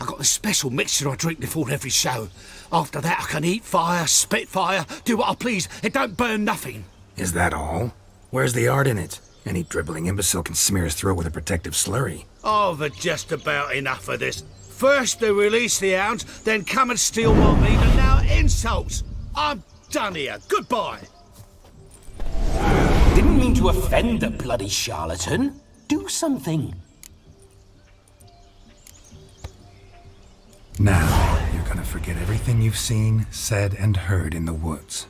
got a special mixture I drink before every show. After that, I can eat fire, spit fire, do what I please. It don't burn nothing. Is that all? Where's the art in it? Any dribbling imbecile can smear his throat with a protective slurry. I've had just about enough of this. First they release the hounds, then come and steal my meat, and now insults. I'm done here. Goodbye. Didn't mean to offend the bloody charlatan. Do something. Now, you're gonna forget everything you've seen, said, and heard in the woods.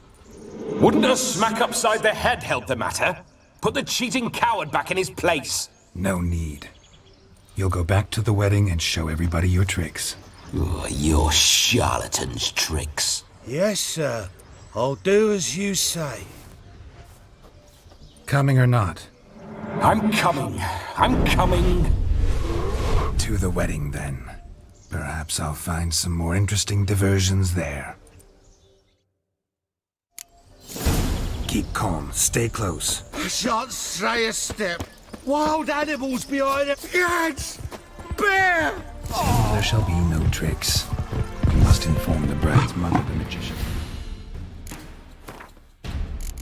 Wouldn't a smack upside the head help the matter? Put the cheating coward back in his place. No need. You'll go back to the wedding and show everybody your tricks. Your charlatan's tricks. Yes, sir. I'll do as you say. Coming or not? I'm coming. I'm coming. To the wedding, then. Perhaps I'll find some more interesting diversions there. Keep calm. Stay close. I shan't stray a step. Wild animals behind it. Yes! Bear! There shall be no tricks. You must inform the bride's mother, the magician.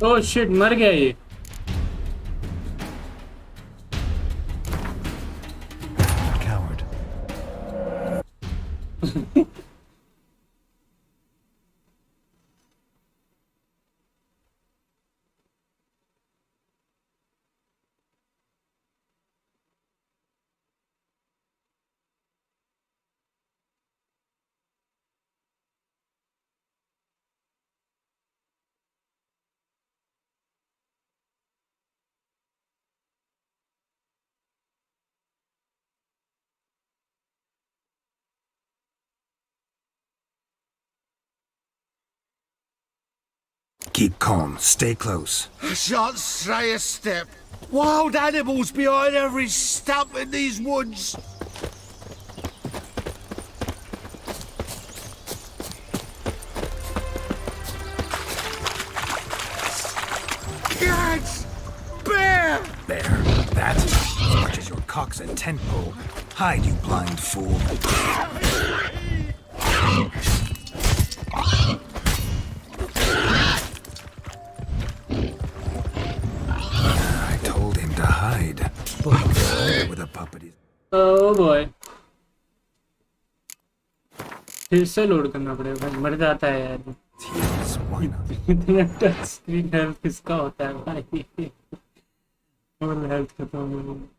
Oh shit, मर गया ये. Coward. Keep calm. Stay close. I shan't stray a step. Wild animals behind every stump in these woods. Yes! Bear! There. That, as much as your cock's a tent pole. Hide, you blind fool. I told him to hide. Boy, with a puppet. Oh boy. फिर से load करना पड़ेगा भाई, मर जाता है यार. इतना टच स्क्रीन हेल्थ किसका होता है भाई? और हेल्थ खत्म हो गई.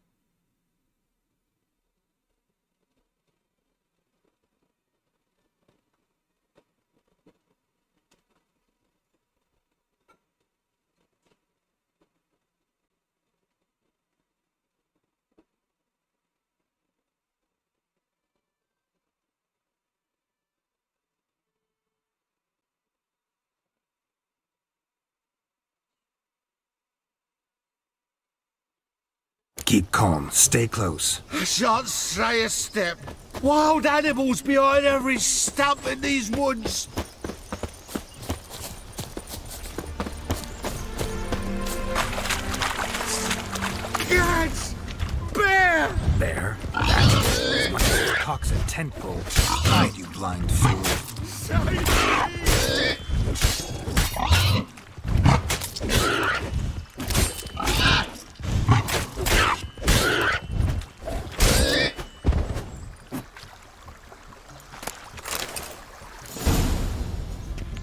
Keep calm. Stay close. I shan't stray a step. Wild animals behind every stump in these woods. Yes! Bear! There. That, as much as your cock's a tent pole. Hide, you blind fool.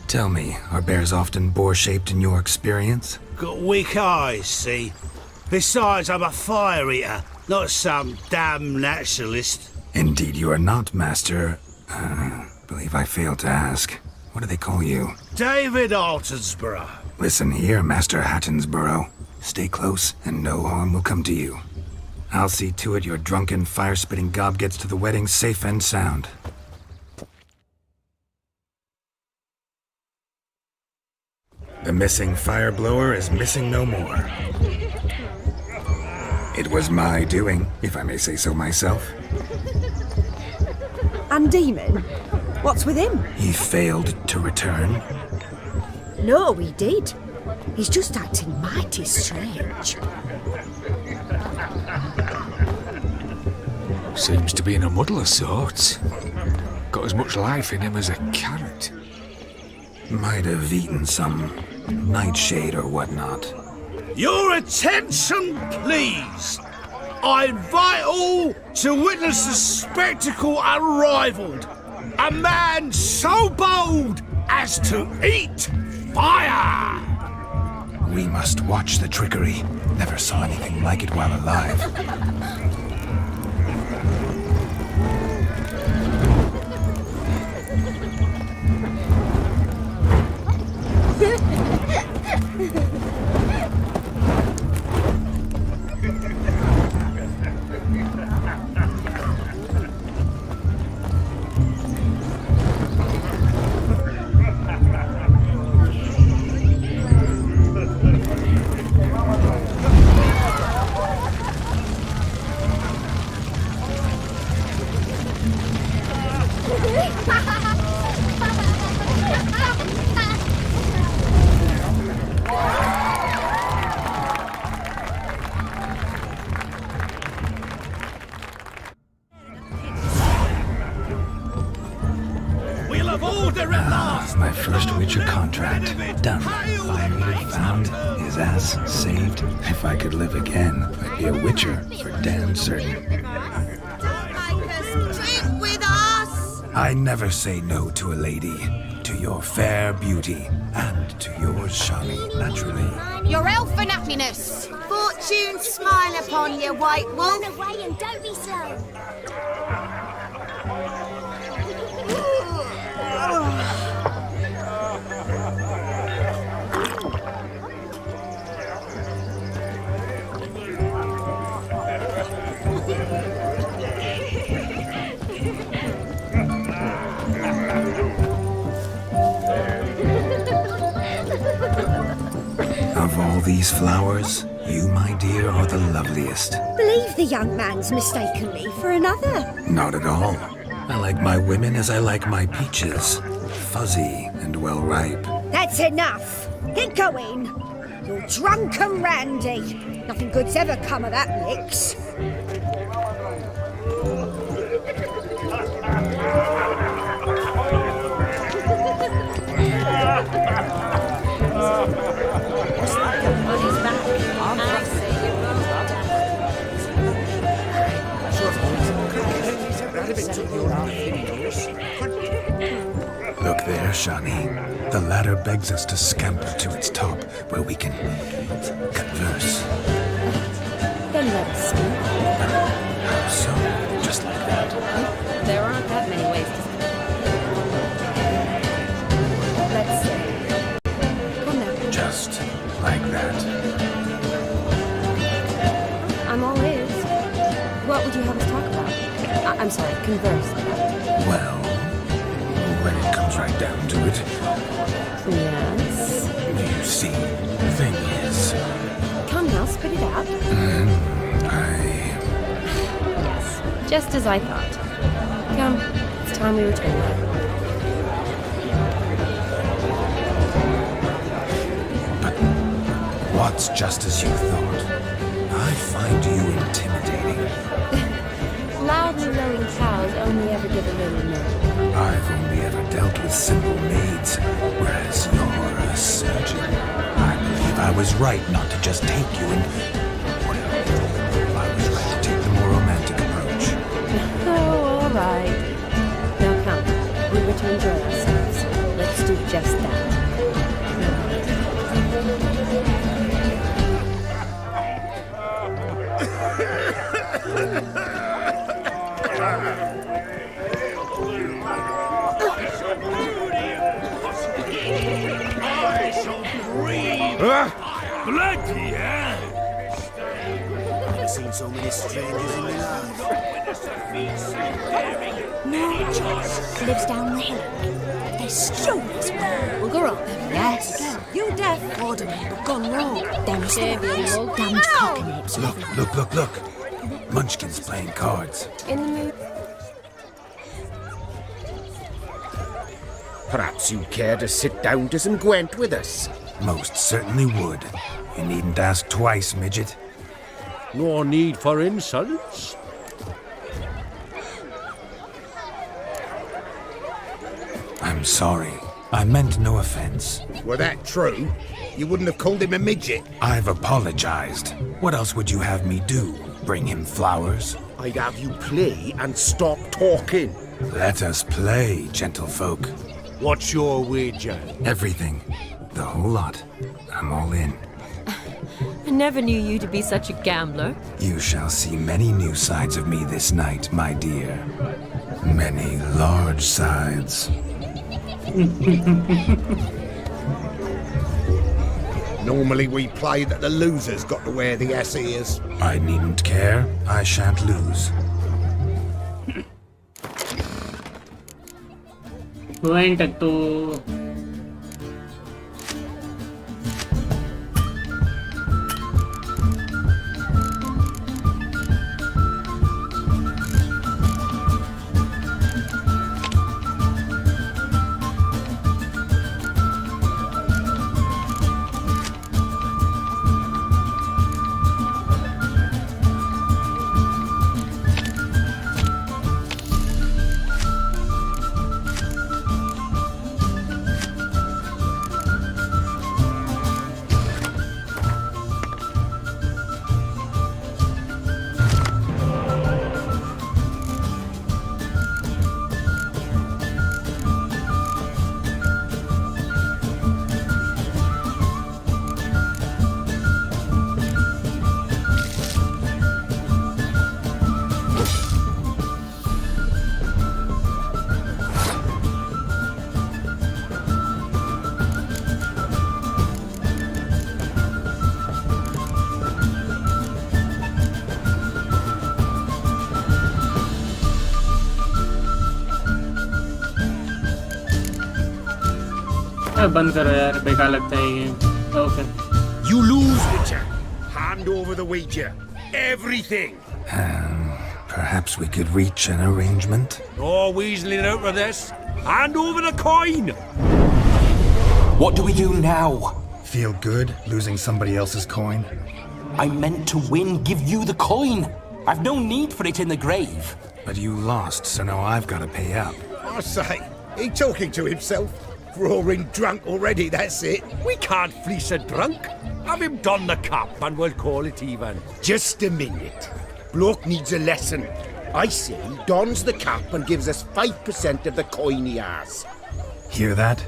Tell me, are bears often boar-shaped in your experience? Got weak eyes, see? Besides, I'm a fire eater, not some damn naturalist. Indeed you are not, Master. Believe I failed to ask. What do they call you? David Altonsborough. Listen here, Master Hattonsborough. Stay close, and no harm will come to you. I'll see to it your drunken, fire-spitting gob gets to the wedding safe and sound. The missing fire blower is missing no more. It was my doing, if I may say so myself. And Demon? What's with him? He failed to return. No, he did. He's just acting mighty strange. Seems to be in a muddle of sorts. Got as much life in him as a carrot. Might have eaten some nightshade or whatnot. Your attention, please. I invite all to witness the spectacle unrivaled. A man so bold as to eat fire! We must watch the trickery. Never saw anything like it while alive. My first Witcher contract. Done. Fire eater found. His ass saved. If I could live again, I'd be a Witcher for damn certain. Drink with us! I never say no to a lady. To your fair beauty. And to yours, Shani, naturally. Your elfin happiness! Fortune smile upon you, white wolf! Run away and don't be slow! Of all these flowers, you, my dear, are the loveliest. Believe the young man's mistaken me for another. Not at all. I like my women as I like my peaches. Fuzzy and well ripe. That's enough. Get going. You're drunk and randy. Nothing good's ever come of that mix. Look there, Shani. The ladder begs us to scamper to its top, where we can converse. Then let us speak. How so? Just like that? There aren't that many ways to speak. Let's see. Come now. Just like that. I'm all ears. What would you have us talk about? I'm sorry, converse about. Well, when it comes right down to it. Yes? You see, the thing is... Come now, spit it out. Yes, just as I thought. Come, it's time we return. But what's just as you thought? I find you intimidating. Loudly lowing cows only ever give a little milk. I've only ever dealt with simple maids, whereas you're a surgeon. I believe I was right not to just take you and... Well, I was right to take the more romantic approach. Oh, all right. Now come, we return to enjoy ourselves. Let's do just that. Bloody hell! I've seen so many strangers in my life. Lives down the hill. They stole us. We'll go up there. Yes. You deaf. Ordinary, but gone wrong. Downstairs. Damned cocknapes. Look. Munchkin's playing cards. In the mood. Perhaps you'd care to sit down to some Gwent with us? Most certainly would. You needn't ask twice, midget. No need for insults. I'm sorry. I meant no offense. Were that true, you wouldn't have called him a midget. I've apologized. What else would you have me do? Bring him flowers? I'd have you play and stop talking. Let us play, gentlefolk. What's your wager? Everything. The whole lot. I'm all in. I never knew you to be such a gambler. You shall see many new sides of me this night, my dear. Many large sides. Normally we play that the loser's got to wear the ears. I needn't care. I shan't lose. Cuento. बंद करो यार बेकार लगता है ये okay You lose, Witcher. Hand over the wager. Everything. Perhaps we could reach an arrangement? No weaseling out of this. Hand over the coin. What do we do now? Feel good losing somebody else's coin? I meant to win, give you the coin. I've no need for it in the grave. But you lost, so now I've got to pay up. I say, he talking to himself. Roaring drunk already, that's it. We can't fleece a drunk. Have him don the cap and we'll call it even. Just a minute. Bloke needs a lesson. I say he dons the cap and gives us 5% of the coin he has. Hear that?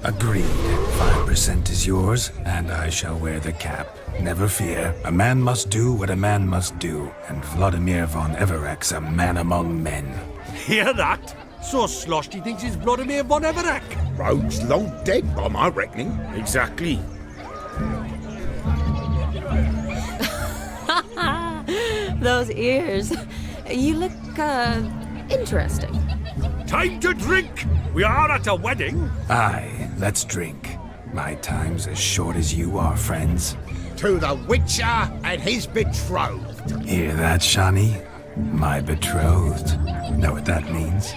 Agreed. 5% is yours, and I shall wear the cap. Never fear. A man must do what a man must do, and Vladimir von Evereck's a man among men. Hear that? So sloshed he thinks he's Vladimir von Evereck. Rogue's long dead, by my reckoning. Exactly. Those ears. You look, interesting. Time to drink! We are at a wedding. Aye, let's drink. My time's as short as you are, friends. To the Witcher and his betrothed. Hear that, Shani? My betrothed. Know what that means?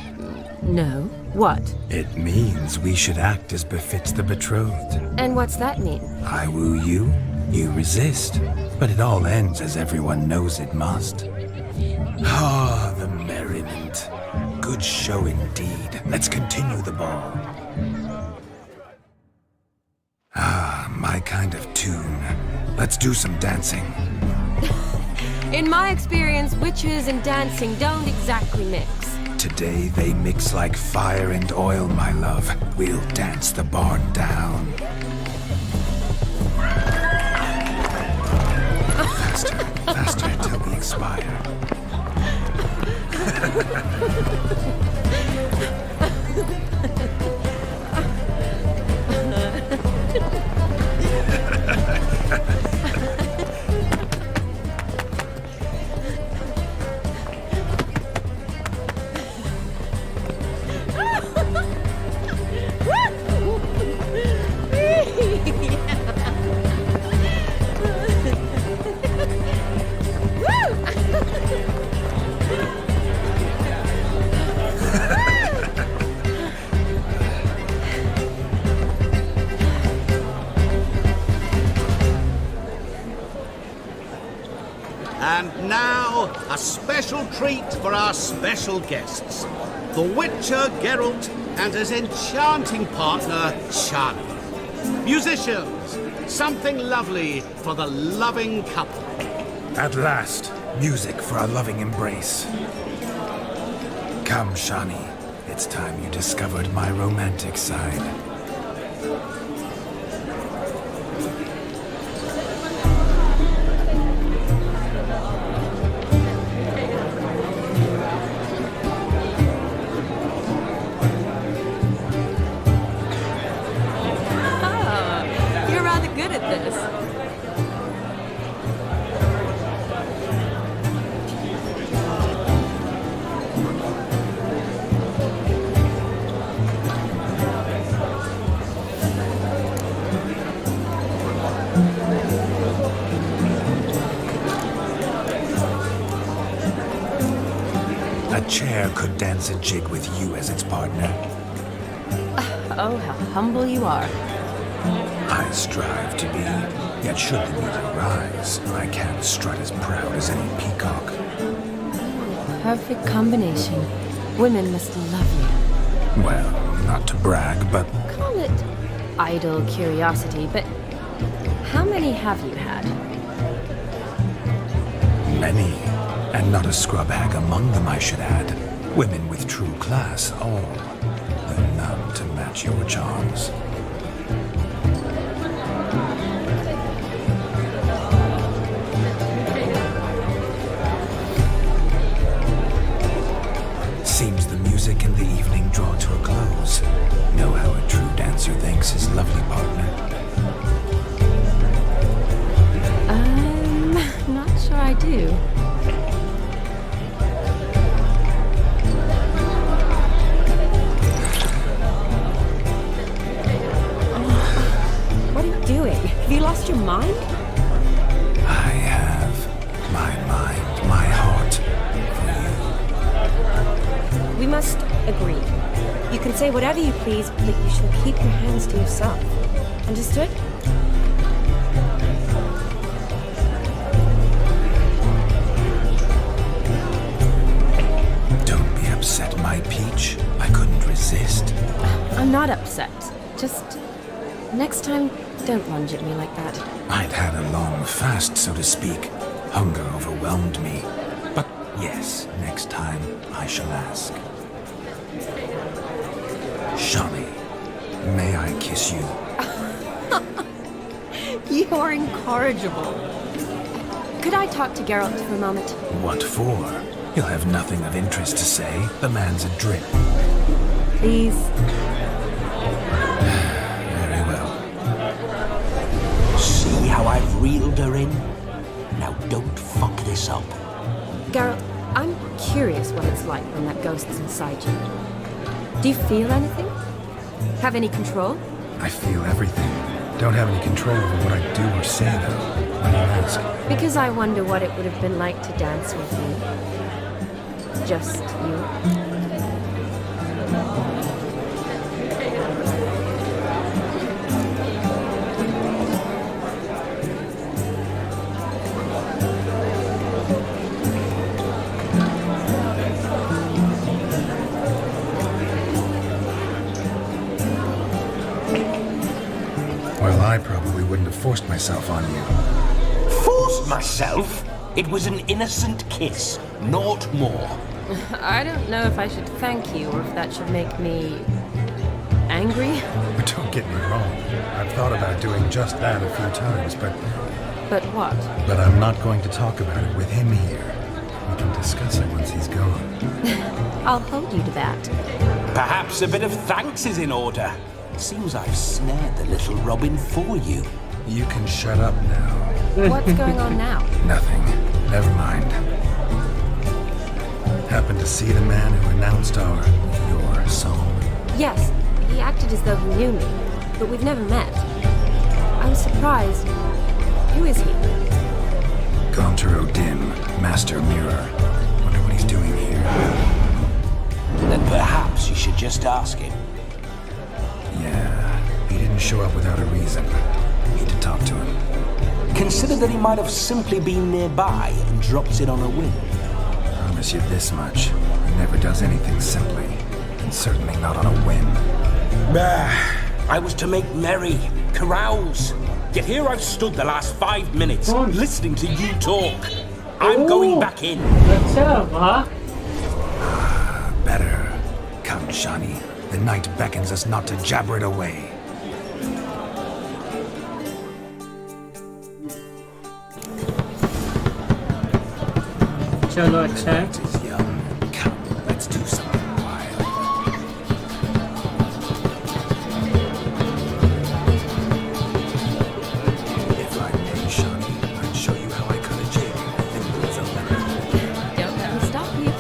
No. What? It means we should act as befits the betrothed. And what's that mean? I woo you, you resist. But it all ends as everyone knows it must. Ah, the merriment. Good show indeed. Let's continue the ball. Ah, my kind of tune. Let's do some dancing. In my experience, witches and dancing don't exactly mix. Today they mix like fire and oil, my love. We'll dance the barn down. Faster, faster till we expire. And now, a special treat for our special guests. The Witcher Geralt and his enchanting partner, Shani. Musicians, something lovely for the loving couple. At last, music for a loving embrace. Come, Shani. It's time you discovered my romantic side. You're rather good at this. A chair could dance a jig with you as its partner. Oh, how humble you are. I strive to be, yet should the need arise, I can't strut as proud as any peacock. Perfect combination. Women must love you. Well, not to brag, but Call it idle curiosity, but how many have you had? many. And not a scrub hag among them, I should add. Women with true class, all. Though none to match your charms. Seems the music and the evening draw to a close. Know how a true dancer thanks his lovely partner. Not sure I do. What are you doing? Have you lost your mind? I have my mind, my heart for you. We must agree. You can say whatever you please, but you shall keep your hands to yourself. Understood? Don't be upset, my peach. I couldn't resist. I'm not upset. Just next time, don't lunge at me like that. I'd had a long fast, so to speak. Hunger overwhelmed me. But yes, next time I shall ask. Shani, may I kiss you? You're incorrigible. Could I talk to Geralt for a moment? What for? He'll have nothing of interest to say. The man's adrift. Please. Very well. See how I've reeled her in? Now don't fuck this up. Geralt, I'm curious what it's like when that ghost's inside you. Do you feel anything? Have any control? I feel everything. Don't have any control over what I do or say, though. Why do you ask? Because I wonder what it would have been like to dance with you. Just you. Well, I probably wouldn't have forced myself on you. Forced myself? It was an innocent kiss, naught more. I don't know if I should thank you or if that should make me angry. But don't get me wrong. I've thought about doing just that a few times, but what? But I'm not going to talk about it with him here. We can discuss it once he's gone. I'll hold you to that. Perhaps a bit of thanks is in order. Seems I've snared the little robin for you. You can shut up now. What's going on now? Nothing. Never mind. Happened to see the man who announced your song? Yes, he acted as though he knew me, but we've never met. I was surprised. Who is he? Gaunter O'Dim, Master Mirror. Wonder what he's doing here. Then perhaps you should just ask him. Yeah, he didn't show up without a reason. Need to talk to him. consider that he might have simply been nearby and dropped it on a whim. Promise you this much. He never does anything simply. And certainly not on a whim. I was to make merry, carouse. Yet here I've stood the last 5 minutes, listening to you talk. I'm going back in. Better. Come, Shani. The night beckons us not to jabber it away. चलो अच्छा है Come, let's do something wild. If I may, Shani, I'd show you how I cut a jig. Nimble as a leopard. Don't let me stop you.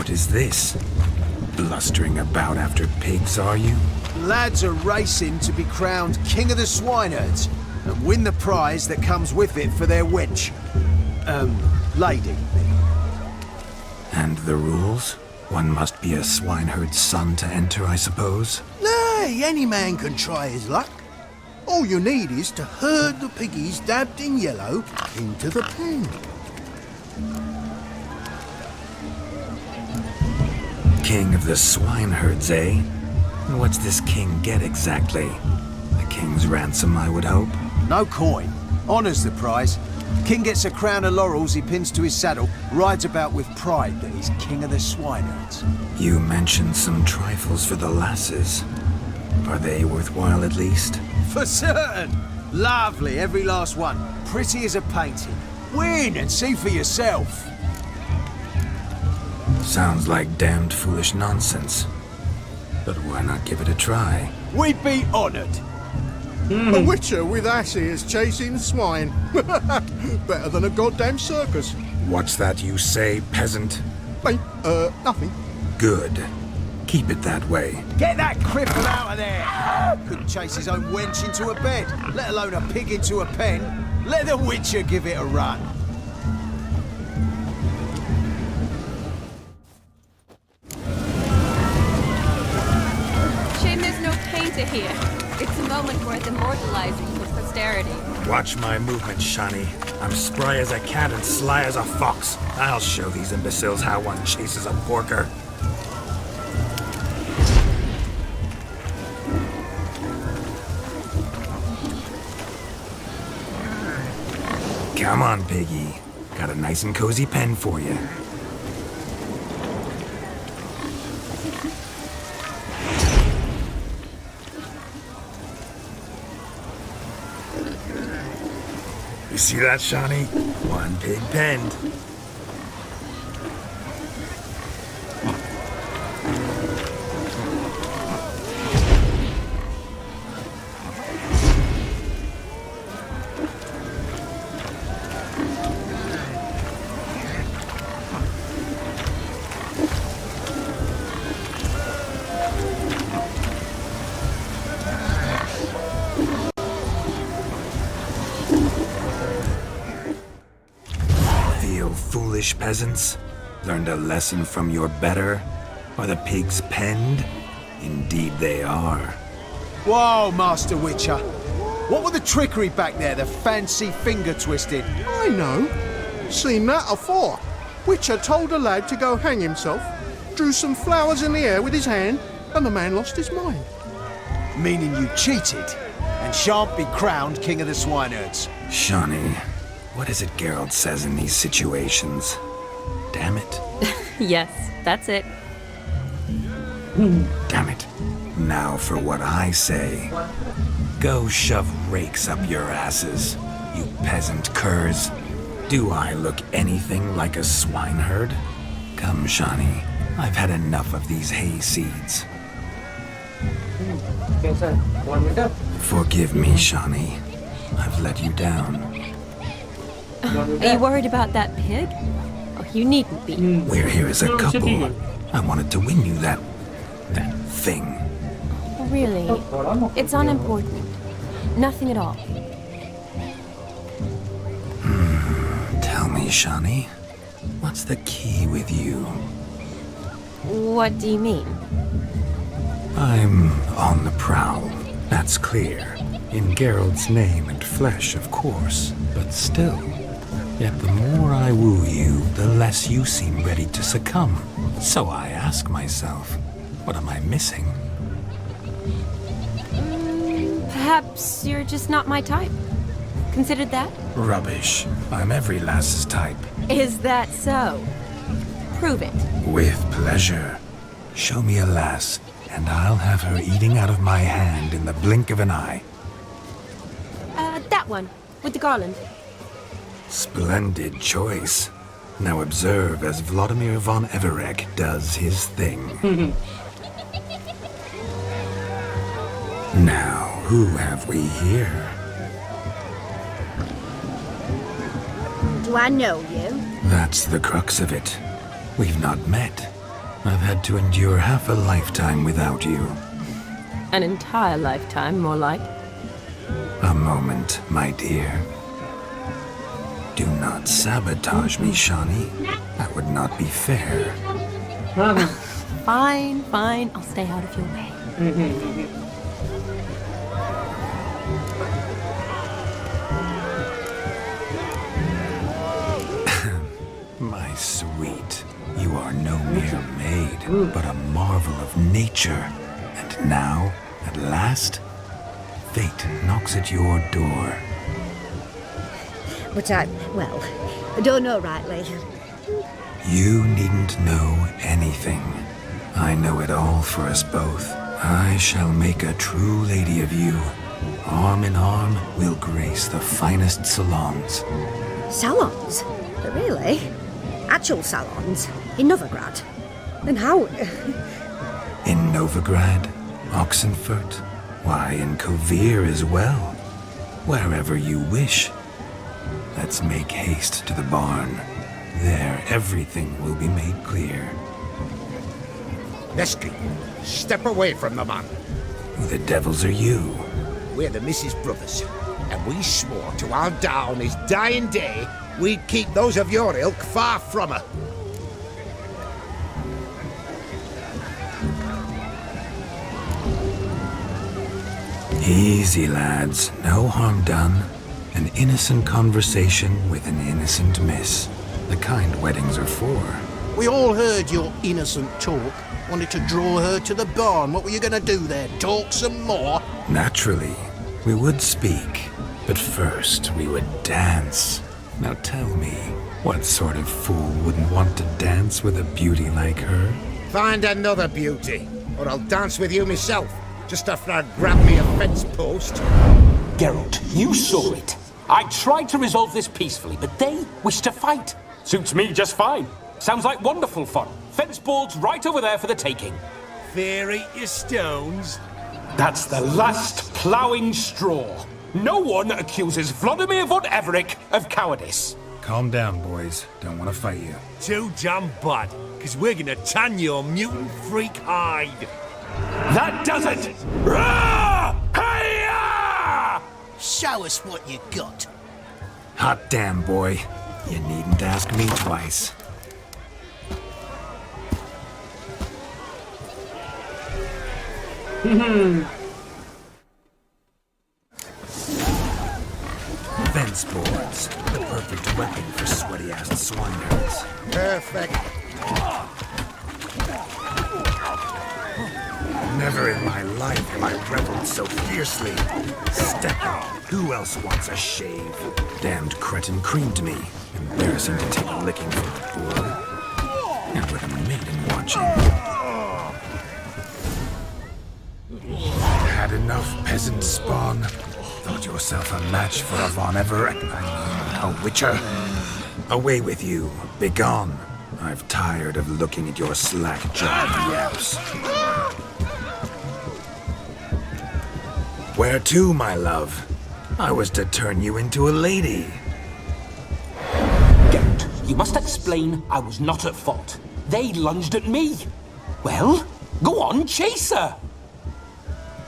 Is this? Blustering about after pigs, are you? Lads are racing to be crowned King of the Swineherds and win the prize that comes with it for their wench. Lady. And the rules? One must be a swineherd's son to enter, I suppose? Nay, any man can try his luck. All you need is to herd the piggies dabbed in yellow into the pen. King of the swineherds, eh? And what's this king get exactly? A king's ransom, I would hope. No coin. Honours the prize. King gets a crown of laurels he pins to his saddle, rides about with pride that he's king of the swineherds. You mentioned some trifles for the lasses. Are they worthwhile at least? For certain! Lovely, every last one. Pretty as a painting. Win and see for yourself. Sounds like damned foolish nonsense. But why not give it a try? We'd be honoured. A witcher with asses chasing swine. Better than a goddamn circus. What's that you say, peasant? Mate, nothing. Good. Keep it that way. Get that cripple out of there! Couldn't chase his own wench into a bed, let alone a pig into a pen. Let the witcher give it a run. Shame there's no painter here. It's a moment worth immortalizing for posterity. Watch my movement, Shani. I'm spry as a cat and sly as a fox. I'll show these imbeciles how one chases a porker. Come on, piggy. Got a nice and cozy pen for you. You see that, Shani? One pig penned. Foolish peasants? Learned a lesson from your better? Or the pigs penned? Indeed they are. Whoa, Master Witcher. What were the trickery back there, the fancy finger twisting? I know. Seen that afore. Witcher told a lad to go hang himself, drew some flowers in the air with his hand, and the man lost his mind. Meaning you cheated, and shan't be crowned King of the Swineherds. Shawnee, what is it Geralt says in these situations? Damn it. Yes, that's it. Damn it. Now for what I say. Go shove rakes up your asses, you peasant curs. Do I look anything like a swineherd? Come, Shawnee. I've had enough of these hay seeds. Forgive me, Shawnee. I've let you down. Are you worried about that pig? Oh, you needn't be. We're here as a couple. I wanted to win you that thing. Really? It's unimportant. Nothing at all. Tell me, Shawnee, what's the key with you? What do you mean? I'm on the prowl, that's clear. In Geralt's name and flesh, of course, but still. Yet the more I woo you, the less you seem ready to succumb. So I ask myself, what am I missing? Perhaps you're just not my type. Considered that? Rubbish. I'm every lass's type. Is that so? Prove it. With pleasure. Show me a lass, and I'll have her eating out of my hand in the blink of an eye. That one, with the garland. Splendid choice. Now observe as Vladimir von Everec does his thing. Now, who have we here? Do I know you? That's the crux of it. We've not met. I've had to endure half a lifetime without you. An entire lifetime, more like. A moment, my dear. Do not sabotage me, Shawnee. That would not be fair. Fine, fine. I'll stay out of your way. My sweet, you are no mere maid, but a marvel of nature. And now, at last, fate knocks at your door. But I don't know rightly. You needn't know anything. I know it all for us both. I shall make a true lady of you. Arm in arm, we'll grace the finest salons. Salons? Really? Actual salons? In Novigrad? And how? In Novigrad, Oxenfurt, why, in Kovir as well. Wherever you wish. Let's make haste to the barn. There, everything will be made clear. Lesky, step away from the man. Who the devils are you? We're the Mrs. Brothers, and we swore to our down his dying day we'd keep those of your ilk far from her. Easy, lads. No harm done. An innocent conversation with an innocent miss. The kind weddings are for. We all heard your innocent talk. Wanted to draw her to the barn. What were you going to do there? Talk some more? Naturally, we would speak. But first, we would dance. Now tell me, what sort of fool wouldn't want to dance with a beauty like her? Find another beauty, or I'll dance with you myself, just after I grab me a fence post. Geralt, you saw it. I tried to resolve this peacefully, but they wish to fight. Suits me just fine. Sounds like wonderful fun. Fence boards right over there for the taking. Fear eat your stones. That's the last ploughing straw. No one accuses Vladimir von Everec of cowardice. Calm down, boys. Don't want to fight you. Too damn bad, because we're gonna tan your mutant freak hide. That does it! Rah! Hey-ya! Show us what you got. Hot damn, boy. You needn't ask me twice. Fence boards, the perfect weapon for sweaty-assed swineherds. Perfect. Never in my life have I reveled so fiercely. Step on. Who else wants a shave? Damned cretin creamed me. Embarrassing to take a licking from the poor. And with a maiden watching. Had enough, peasant spawn. Thought yourself a match for a Von a witcher. Away with you. Begone. I've tired of looking at your slack-jawed yaps. Where to, my love? I was to turn you into a lady. Geralt, you must explain I was not at fault. They lunged at me. Well, go on, chase her.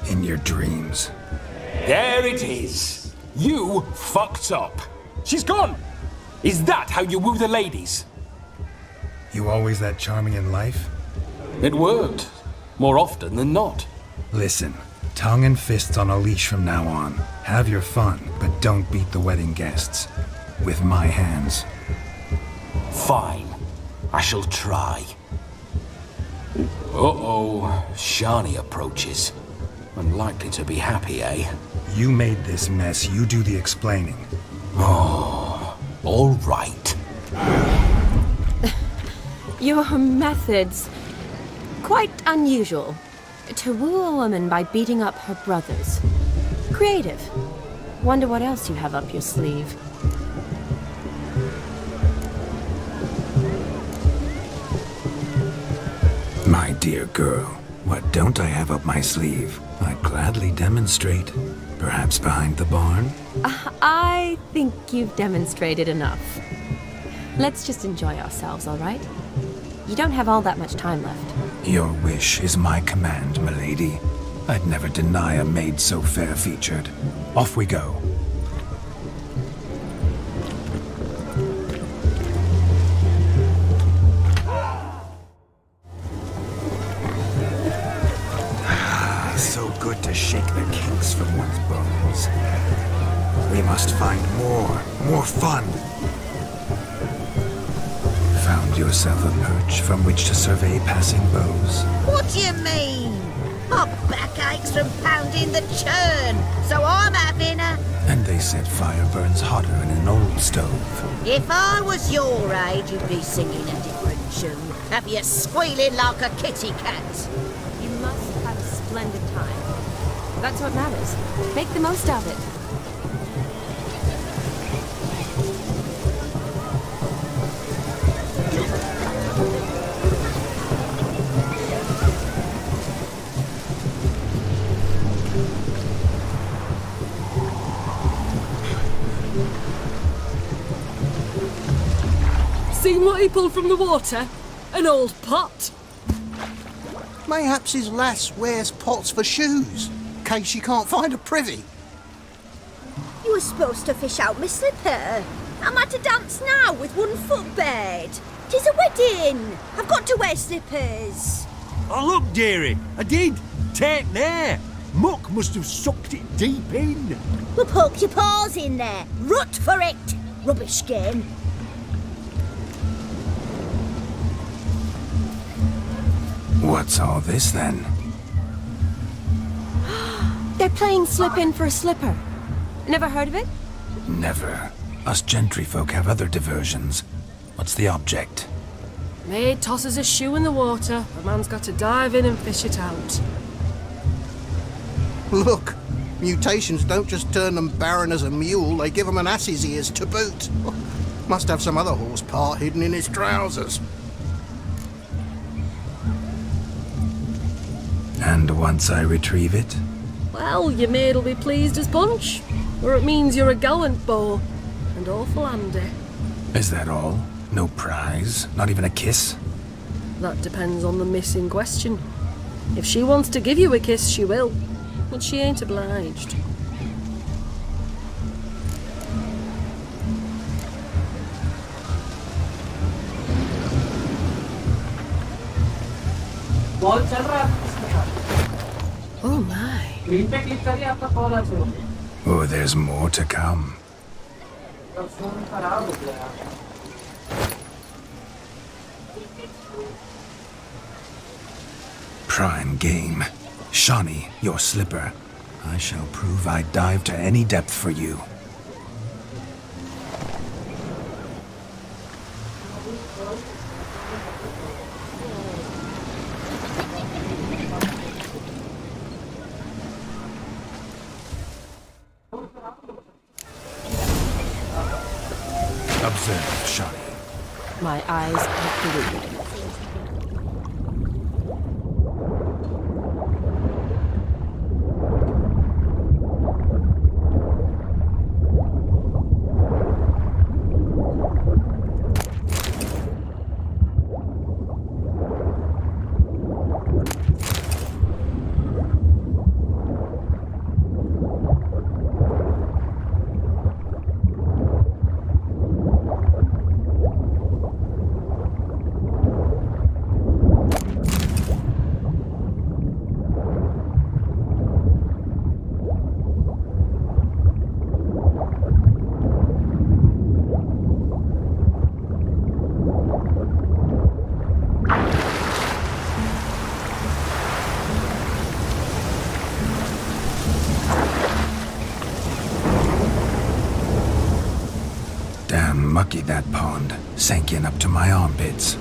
In your dreams. There it is. You fucked up. She's gone. Is that how you woo the ladies? You always that charming in life? It worked. More often than not. Listen, tongue and fists on a leash from now on. Have your fun, but don't beat the wedding guests. With my hands. Fine. I shall try. Uh-oh. Shani approaches. Unlikely to be happy, eh? You made this mess. You do the explaining. Oh, all right. Your methods... quite unusual. To woo a woman by beating up her brothers. Creative. Wonder what else you have up your sleeve. My dear girl, what don't I have up my sleeve? I'd gladly demonstrate. Perhaps behind the barn? I think you've demonstrated enough. Let's just enjoy ourselves, all right? You don't have all that much time left. Your wish is my command, milady. I'd never deny a maid so fair-featured. Off we go. So good to shake the kinks from one's bones. We must find more fun. Found yourself a perch from which to survey passing bows. What do you mean? My back aches from pounding the churn, so I'm having a... And they said fire burns hotter in an old stove. If I was your age, you'd be singing a different tune. Have you squealing like a kitty cat? You must have a splendid time. That's what matters. Make the most of it. Seen what he pulled from the water? An old pot. Mayhaps his lass wears pots for shoes, in case she can't find a privy. You were supposed to fish out my slipper. I'm at a dance now with one foot bared. 'Tis a wedding. I've got to wear slippers. Oh, look, dearie, I did. Take there. Muck must have sucked it deep in. Well, poke your paws in there. Rut for it. Rubbish game. What's all this then? They're playing slip in for a slipper. Never heard of it? Never. Us gentry folk have other diversions. What's the object? Maid tosses a shoe in the water. A man's got to dive in and fish it out. Look, mutations don't just turn them barren as a mule, they give them an ass's ears to boot. Must have some other horse part hidden in his trousers. And once I retrieve it? Well, your maid'll be pleased as punch. Or it means you're a gallant beau. And awful handy. Is that all? No prize? Not even a kiss? That depends on the miss in question. If she wants to give you a kiss, she will. But she ain't obliged. Oh my. Oh, there's more to come. Prime game. Shani, your slipper. I shall prove I dive to any depth for you. Observe, Shani. My eyes are blue. Mucky that pond, sank in up to my armpits.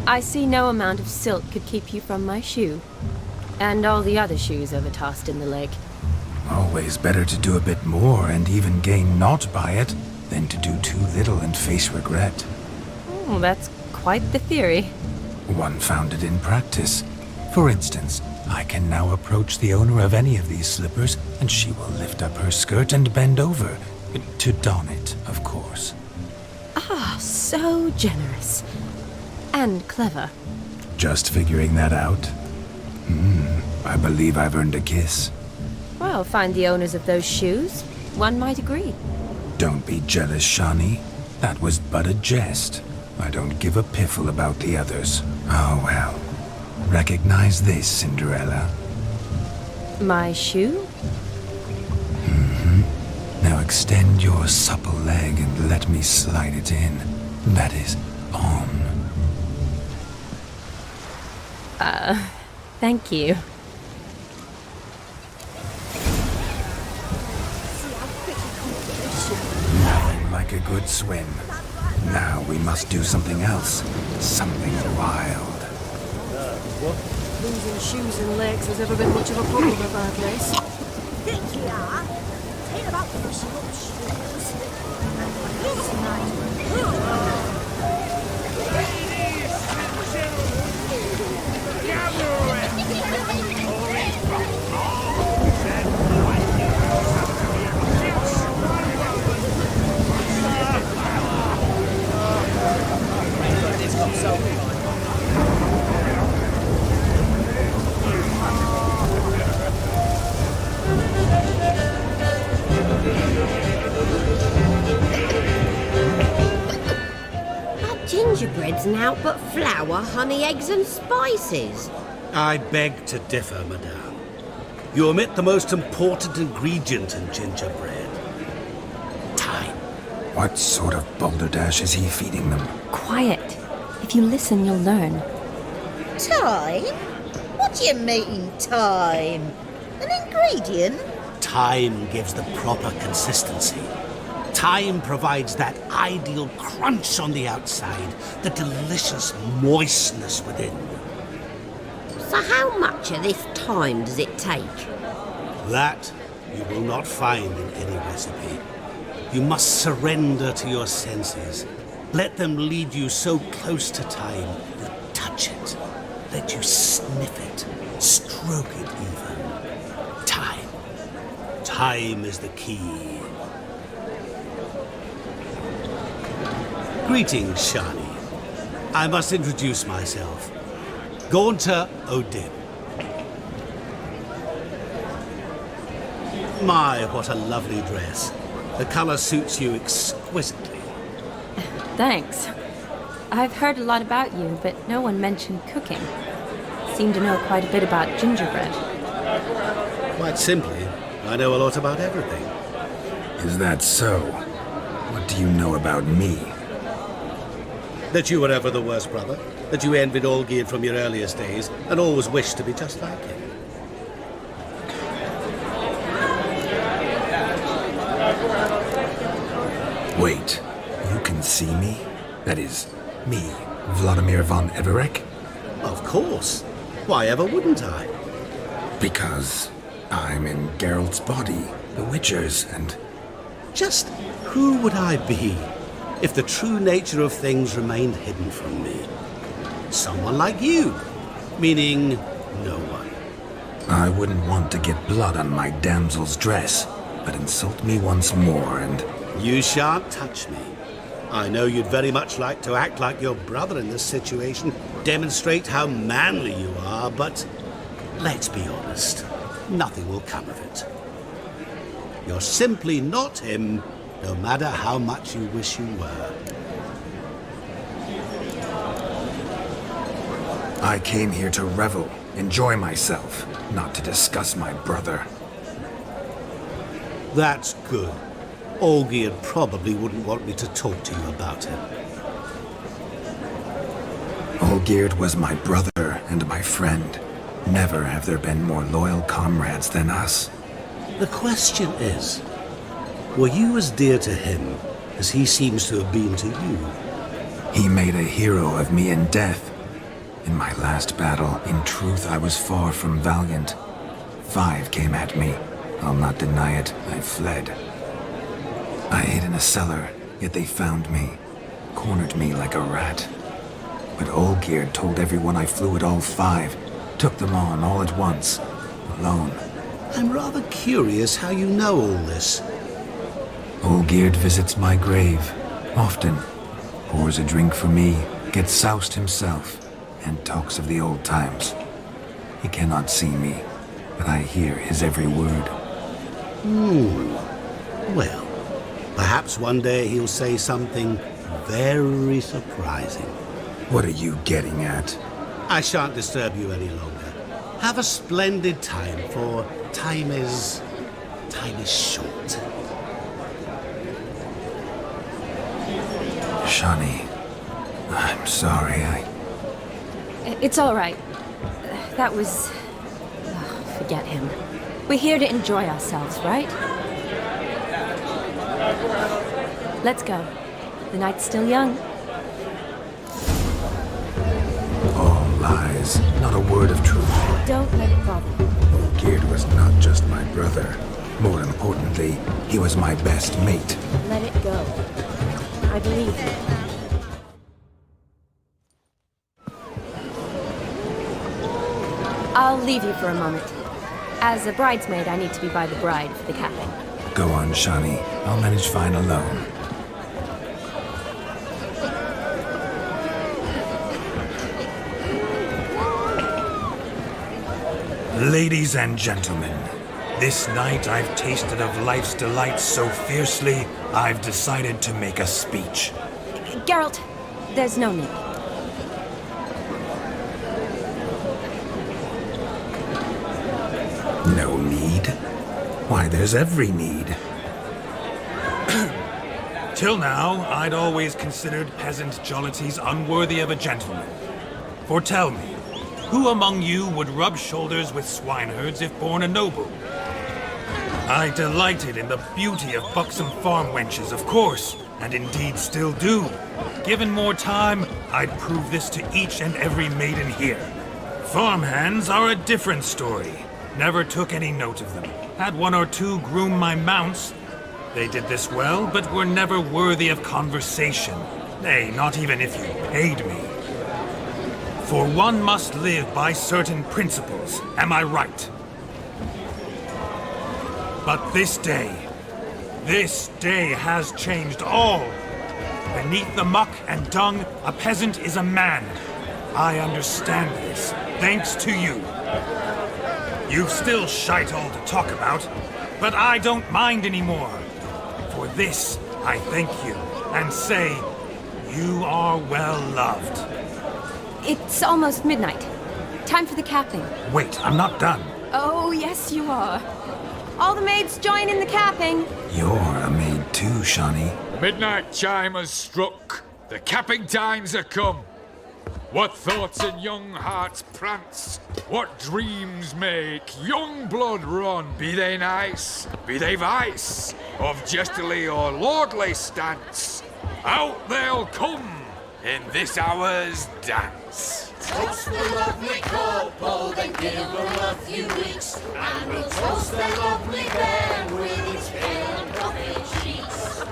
I see no amount of silt could keep you from my shoe. And all the other shoes overtossed in the lake. Always better to do a bit more and even gain naught by it, than to do too little and face regret. Oh, that's quite the theory. One founded in practice. For instance, I can now approach the owner of any of these slippers, and she will lift up her skirt and bend over. To don it, of course. Ah, so generous. And clever. Just figuring that out? I believe I've earned a kiss. Well, find the owners of those shoes. One might agree. Don't be jealous, Shani. That was but a jest. I don't give a piffle about the others. Oh well. Recognize this, Cinderella. My shoe? Now extend your supple leg and let me slide it in. That is, on. Thank you. Nothing like a good swim. Now we must do something else. Something wild. What? Losing shoes in lakes has ever been much of a problem at my place. Think you are? Ain't about pushing up shoes. Gingerbread's naught but flour, honey, eggs and spices. I beg to differ, madame. You omit the most important ingredient in gingerbread. Time. What sort of balderdash is he feeding them? Quiet. If you listen, you'll learn. Time? What do you mean, time? An ingredient? Time gives the proper consistency. Time provides that ideal crunch on the outside, the delicious moistness within. So how much of this time does it take? That you will not find in any recipe. You must surrender to your senses. Let them lead you so close to time, you touch it. Let you sniff it, stroke it even. Time. Time is the key. Greetings, Shani. I must introduce myself. Gaunter O'Dim. My, what a lovely dress. The color suits you exquisitely. Thanks. I've heard a lot about you, but no one mentioned cooking. seem to know quite a bit about gingerbread. Quite simply, I know a lot about everything. Is that so? What do you know about me? That you were ever the worst brother, that you envied Olgierd from your earliest days, and always wished to be just like him. Wait, you can see me? That is, me, Vladimir von Everec? Of course. Why ever wouldn't I? Because I'm in Geralt's body, the Witcher's, and... Just who would I be if the true nature of things remained hidden from me? Someone like you, meaning no one. I wouldn't want to get blood on my damsel's dress, but insult me once more and... You shan't touch me. I know you'd very much like to act like your brother in this situation, demonstrate how manly you are, but let's be honest, nothing will come of it. You're simply not him, no matter how much you wish you were. I came here to revel, enjoy myself, not to discuss my brother. That's good. Olgierd probably wouldn't want me to talk to you about him. Olgierd was my brother and my friend. Never have there been more loyal comrades than us. The question is, were you as dear to him as he seems to have been to you? He made a hero of me in death. In my last battle, in truth, I was far from valiant. 5 came at me. I'll not deny it, I fled. I hid in a cellar, yet they found me, cornered me like a rat. But Olgierd told everyone I flew at all 5, took them on all at once, alone. I'm rather curious how you know all this. Olgierd visits my grave, often. Pours a drink for me, gets soused himself, and talks of the old times. He cannot see me, but I hear his every word. Well, perhaps one day he'll say something very surprising. What are you getting at? I shan't disturb you any longer. Have a splendid time, for time is short. Shani, I'm sorry, It's all right. That was... forget him. We're here to enjoy ourselves, right? Let's go. The night's still young. All lies, not a word of truth. Don't let it bother you. Olgierd was not just my brother. More importantly, he was my best mate. Let it go. I believe you. I'll leave you for a moment. As a bridesmaid, I need to be by the bride for the capping. Go on, Shani. I'll manage fine alone. Ladies and gentlemen, this night I've tasted of life's delights so fiercely, I've decided to make a speech. Geralt, there's no need. No need? Why, there's every need. Till now, I'd always considered peasant jollities unworthy of a gentleman. For tell me, who among you would rub shoulders with swineherds if born a noble? I delighted in the beauty of buxom farm wenches, of course, and indeed still do. Given more time, I'd prove this to each and every maiden here. Farmhands are a different story. Never took any note of them. Had 1 or 2 groom my mounts. They did this well, but were never worthy of conversation. Nay, not even if you paid me. For one must live by certain principles, am I right? But this day has changed all. Beneath the muck and dung, a peasant is a man. I understand this, thanks to you. You've still shite all to talk about, but I don't mind anymore. For this, I thank you, and say, you are well loved. It's almost midnight. Time for the capping. Wait, I'm not done. Oh, yes, you are. All the maids join in the capping. You're a maid too, Shawnee. The midnight chime has struck. The capping times are come. What thoughts in young hearts prance? What dreams make young blood run? Be they nice, be they vice, of jestily or lordly stance, out they'll come in this hour's dance. Toast the lovely couple, then give them a few weeks, and we'll toast the lovely bed with its pale and puffy cheeks.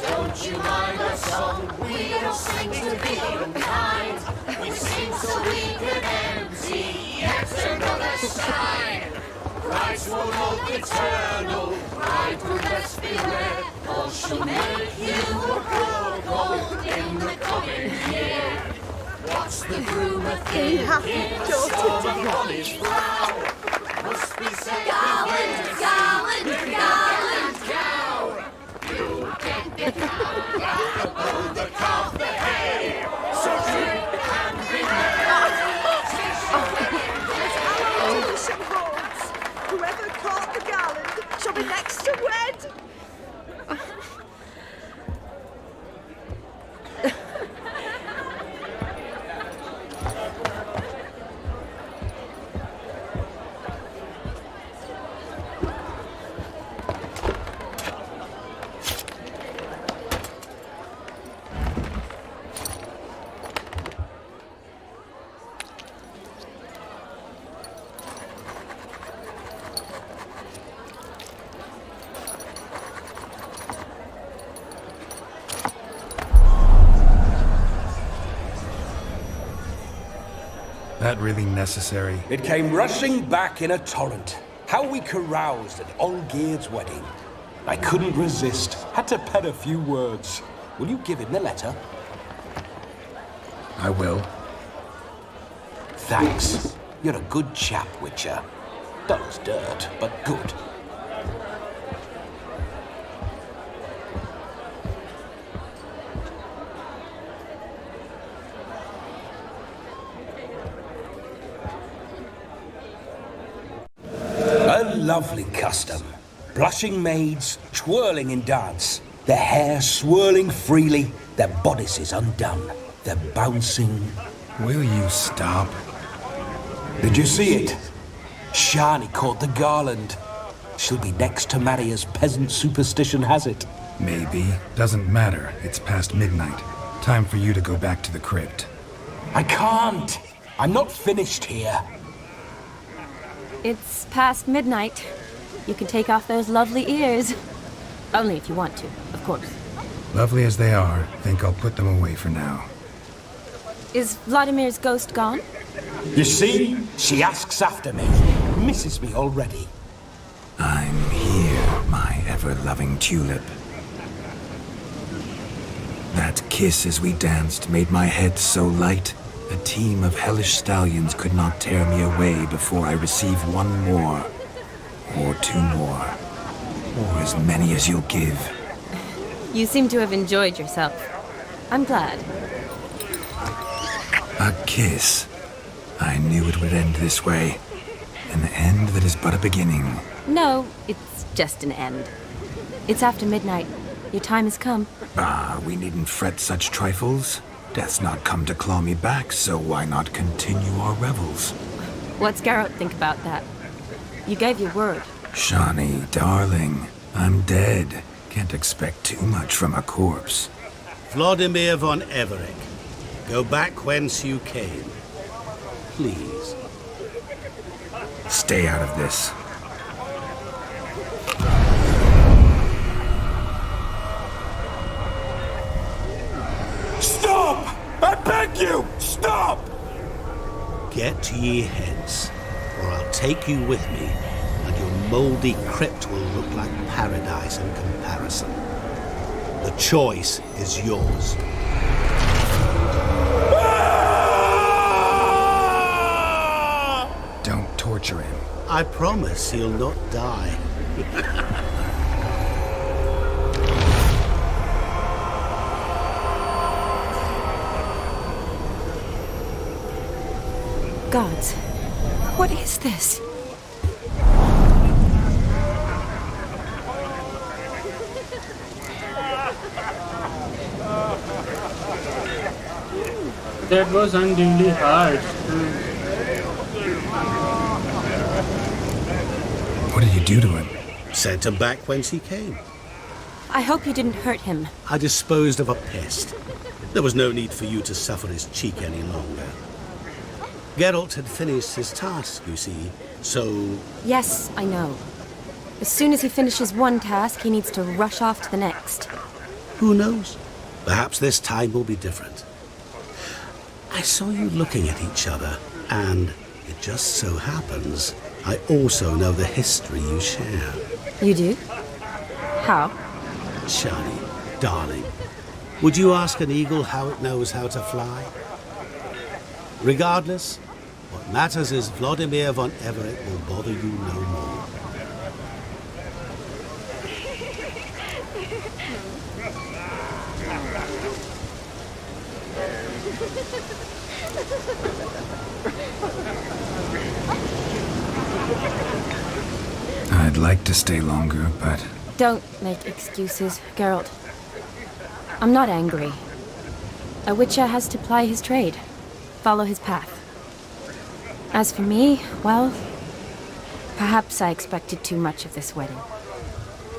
Don't you mind our song? We don't sing to be unkind. We sing so we can empty yet another shrine. Christ will hope eternal, bride will best beware, or she'll make you a broke in the coming year. What's the groom a thinking? On his brow must be said. Garland, garland, garland, cow. You get the cow, above the calf, the hay. So drink and be merry. Whoever caught the garland shall be next to wed. That really necessary? It came rushing back in a torrent. How we caroused at Olgierd's wedding. I couldn't resist. Had to pen a few words. Will you give him the letter? I will. Thanks. You're a good chap, Witcher. Dull as dirt, but good. A lovely custom. Blushing maids, twirling in dance. Their hair swirling freely, their bodices undone. They're bouncing. Will you stop? Did you see it? Shani caught the garland. She'll be next to marry as peasant superstition has it. Maybe. Doesn't matter. It's past midnight. Time for you to go back to the crypt. I can't. I'm not finished here. It's past midnight. You can take off those lovely ears. Only if you want to, of course. Lovely as they are, think I'll put them away for now. Is Vladimir's ghost gone? You see? She asks after me. Misses me already. I'm here, my ever-loving tulip. That kiss as we danced made my head so light. A team of hellish stallions could not tear me away before I receive one more. Or two more. Or as many as you'll give. You seem to have enjoyed yourself. I'm glad. A kiss. I knew it would end this way. An end that is but a beginning. No, it's just an end. It's after midnight. Your time has come. Ah, we needn't fret such trifles. Death's not come to claw me back, so why not continue our revels? What's Geralt think about that? You gave your word. Shawnee, darling, I'm dead. Can't expect too much from a corpse. Vladimir von Everett, go back whence you came. Please. Stay out of this. Stop! I beg you! Stop! Get ye hence, or I'll take you with me, and your mouldy crypt will look like paradise in comparison. The choice is yours. Don't torture him. I promise he'll not die. Gods, What is this? That was unduly hard. What did you do to him? Sent him back whence he came. I hope you didn't hurt him. I disposed of a pest. There was no need for you to suffer his cheek any longer. Geralt had finished his task, you see, so... Yes, I know. As soon as he finishes one task, he needs to rush off to the next. Who knows? Perhaps this time will be different. I saw you looking at each other, and it just so happens I also know the history you share. You do? How? Shani, darling, would you ask an eagle how it knows how to fly? Regardless, what matters is Vladimir von Everett will bother you no more. I'd like to stay longer, but... Don't make excuses, Geralt. I'm not angry. A witcher has to ply his trade, follow his path. As for me, well, perhaps I expected too much of this wedding.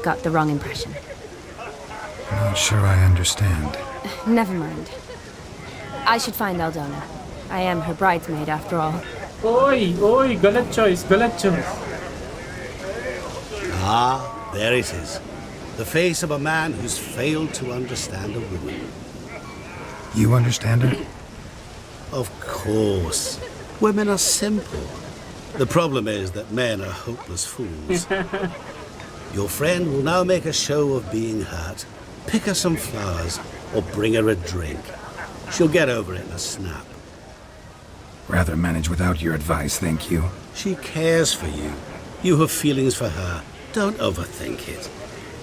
Got the wrong impression. Not sure I understand. Never mind. I should find Aldona. I am her bridesmaid after all. Oi, galat choice, galat choice. Ah, there it is. The face of a man who's failed to understand a woman. You understand her? Of course. Women are simple. The problem is that men are hopeless fools. Your friend will now make a show of being hurt, pick her some flowers, or bring her a drink. She'll get over it in a snap. Rather manage without your advice, thank you. She cares for you. You have feelings for her. Don't overthink it.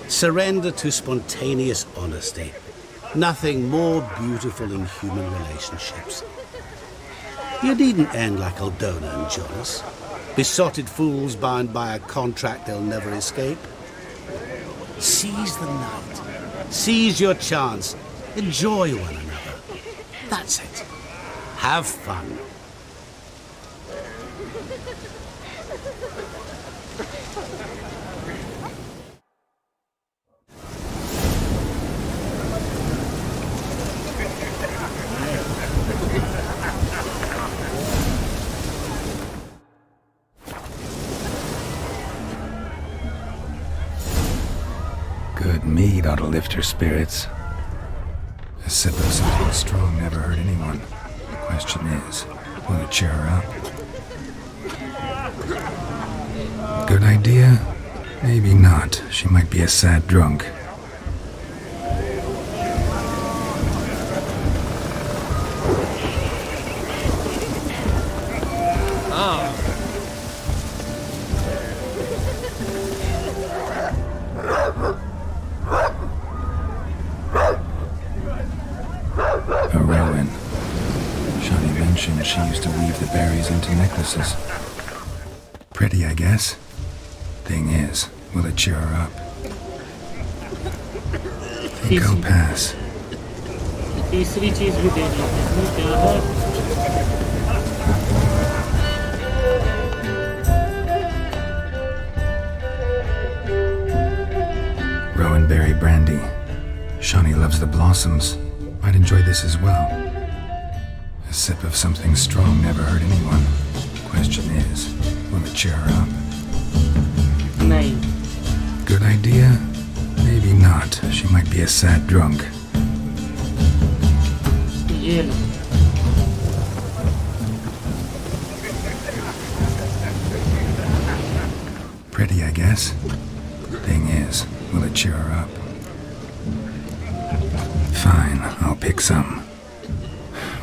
Surrender to spontaneous honesty. Nothing more beautiful in human relationships. You needn't end like Aldona and Jonas. Besotted fools bound by a contract they'll never escape. Seize the night. Seize your chance. Enjoy one another. That's it. Have fun. Good mead ought to lift her spirits. A sip of something strong never hurt anyone. The question is, will it cheer her up? Good idea? Maybe not. She might be a sad drunk. She used to weave the berries into necklaces. Pretty, I guess. Thing is, will it cheer her up? Think I'll pass. तीसरी चीज भी देनी है इसमें क्या है? Rowanberry brandy. Shawnee loves the blossoms. Might enjoy this as well. A sip of something strong never hurt anyone. Question is, will it cheer her up? No. Good idea? Maybe not. She might be a sad drunk. Yeah. Pretty, I guess. Thing is, will it cheer her up? Fine, I'll pick some.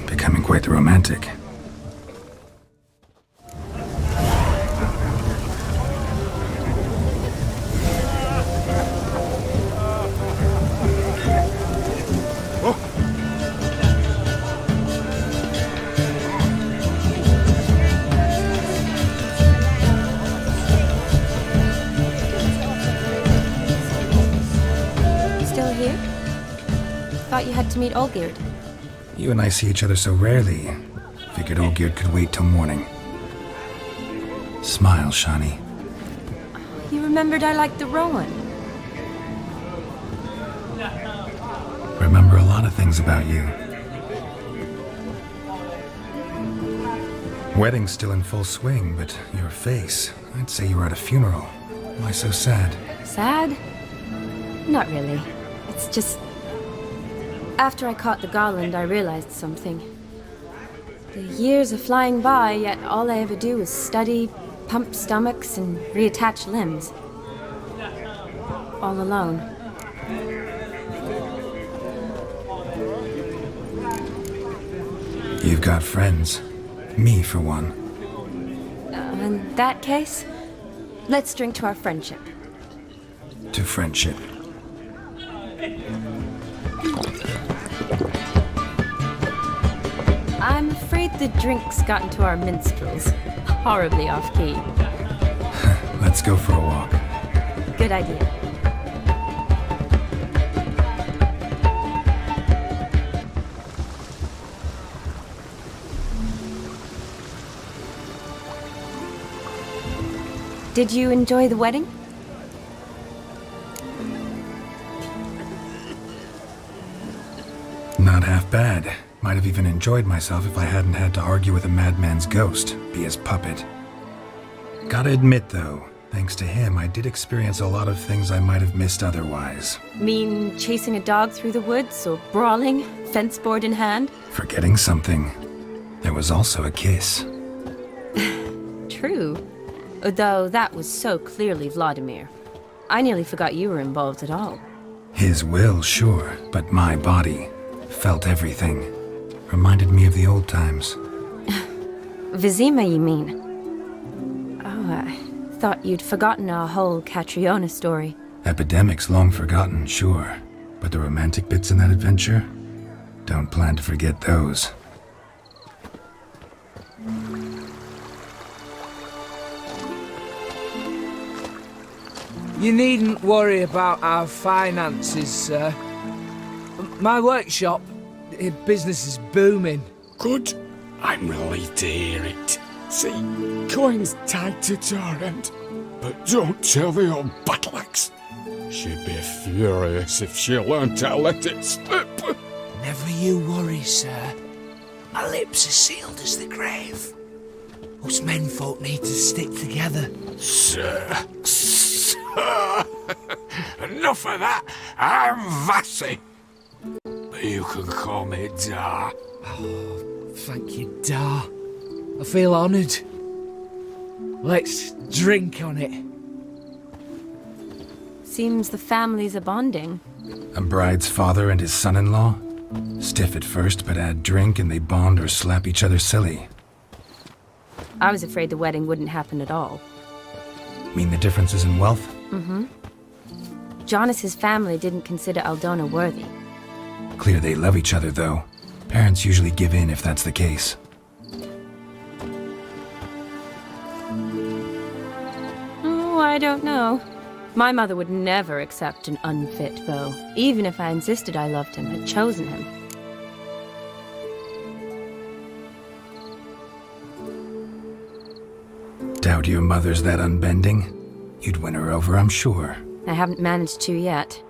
Becoming quite the romantic. way? Thought you had to meet Olgierd. You and I see each other so rarely. Figured Olgierd could wait till morning. Smile, Shani. You remembered I liked the Rowan. Remember a lot of things about you. Wedding's still in full swing, but your face, I'd say you were at a funeral. Why so sad? Sad? Not really. It's just... After I caught the garland, I realized something. The years are flying by, yet all I ever do is study, pump stomachs, and reattach limbs. All alone. You've got friends. Me, for one. In that case, let's drink to our friendship. To friendship. I'm afraid the drink's gotten to our minstrels. Horribly off-key. Let's go for a walk. Good idea. Did you enjoy the wedding? Not half bad. Might have even enjoyed myself if I hadn't had to argue with a madman's ghost, be his puppet. Gotta admit, though, thanks to him, I did experience a lot of things I might have missed otherwise. Mean chasing a dog through the woods, or brawling, fence board in hand? Forgetting something. There was also a kiss. True. Though that was so clearly Vladimir. I nearly forgot you were involved at all. His will, sure, but my body felt everything. Reminded me of the old times. Vizima, you mean? Oh, I thought you'd forgotten our whole Catriona story. Epidemics long forgotten, sure. But the romantic bits in that adventure? Don't plan to forget those. You needn't worry about our finances, sir. My workshop, business is booming. Good. I'm relieved to hear it. See, coin's tied to Torrent, but don't tell the old Avallac'h. She'd be furious if she learned to let it slip. Never you worry, sir. My lips are sealed as the grave. Us menfolk need to stick together. Sir. Enough of that. I'm Vassy. But you can call me Dar. Oh, thank you, Dar. I feel honoured. Let's drink on it. Seems the families are bonding. A bride's father and his son-in-law? Stiff at first, but add drink and they bond or slap each other silly. I was afraid the wedding wouldn't happen at all. Mean the differences in wealth? Mm-hmm. Jonas's family didn't consider Aldona worthy. Clear they love each other, though. Parents usually give in if that's the case. Oh, I don't know. My mother would never accept an unfit beau, even if I insisted I loved him, had chosen him. Doubt your mother's that unbending? You'd win her over, I'm sure. I haven't managed to yet.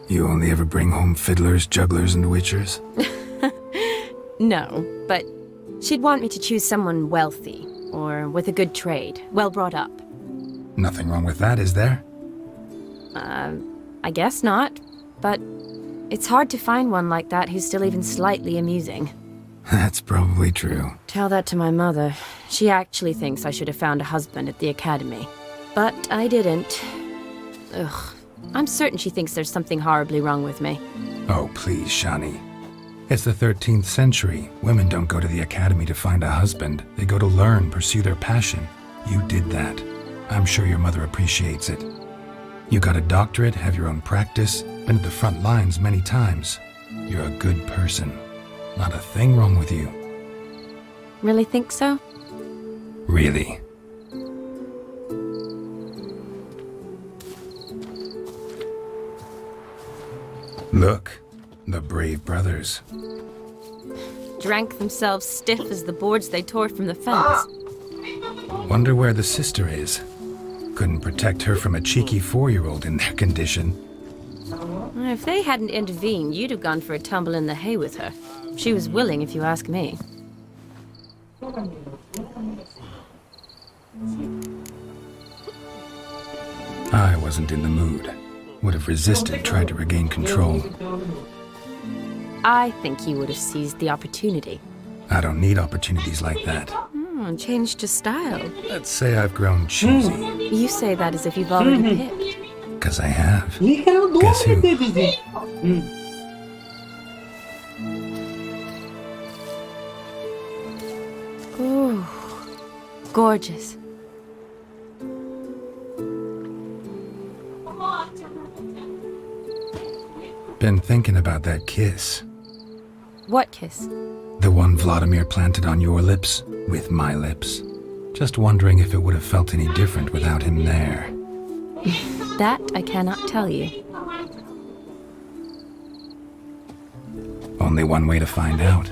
You only ever bring home fiddlers, jugglers, and witchers? No, but she'd want me to choose someone wealthy, or with a good trade, well brought up. Nothing wrong with that, is there? I guess not, but it's hard to find one like that who's still even slightly amusing. That's probably true. Tell that to my mother. She actually thinks I should have found a husband at the academy. But I didn't. Ugh. I'm certain she thinks there's something horribly wrong with me. Oh, please, Shani. It's the 13th century. Women don't go to the academy to find a husband. They go to learn, pursue their passion. You did that. I'm sure your mother appreciates it. You got a doctorate, have your own practice, been at the front lines many times. You're a good person. Not a thing wrong with you. Really think so? Really. Look, the brave brothers. Drank themselves stiff as the boards they tore from the fence. Wonder where the sister is. Couldn't protect her from a cheeky 4-year-old in their condition. If they hadn't intervened, you'd have gone for a tumble in the hay with her. She was willing, if you ask me. I wasn't in the mood. Would have resisted, tried to regain control. I think you would have seized the opportunity. I don't need opportunities like that. Changed your style. Let's say I've grown choosy. You say that as if you've already picked. 'Cause I have. Guess who? Ooh, gorgeous. Been thinking about that kiss. What kiss? The one Vladimir planted on your lips, with my lips. Just wondering if it would have felt any different without him there. That I cannot tell you. Only one way to find out.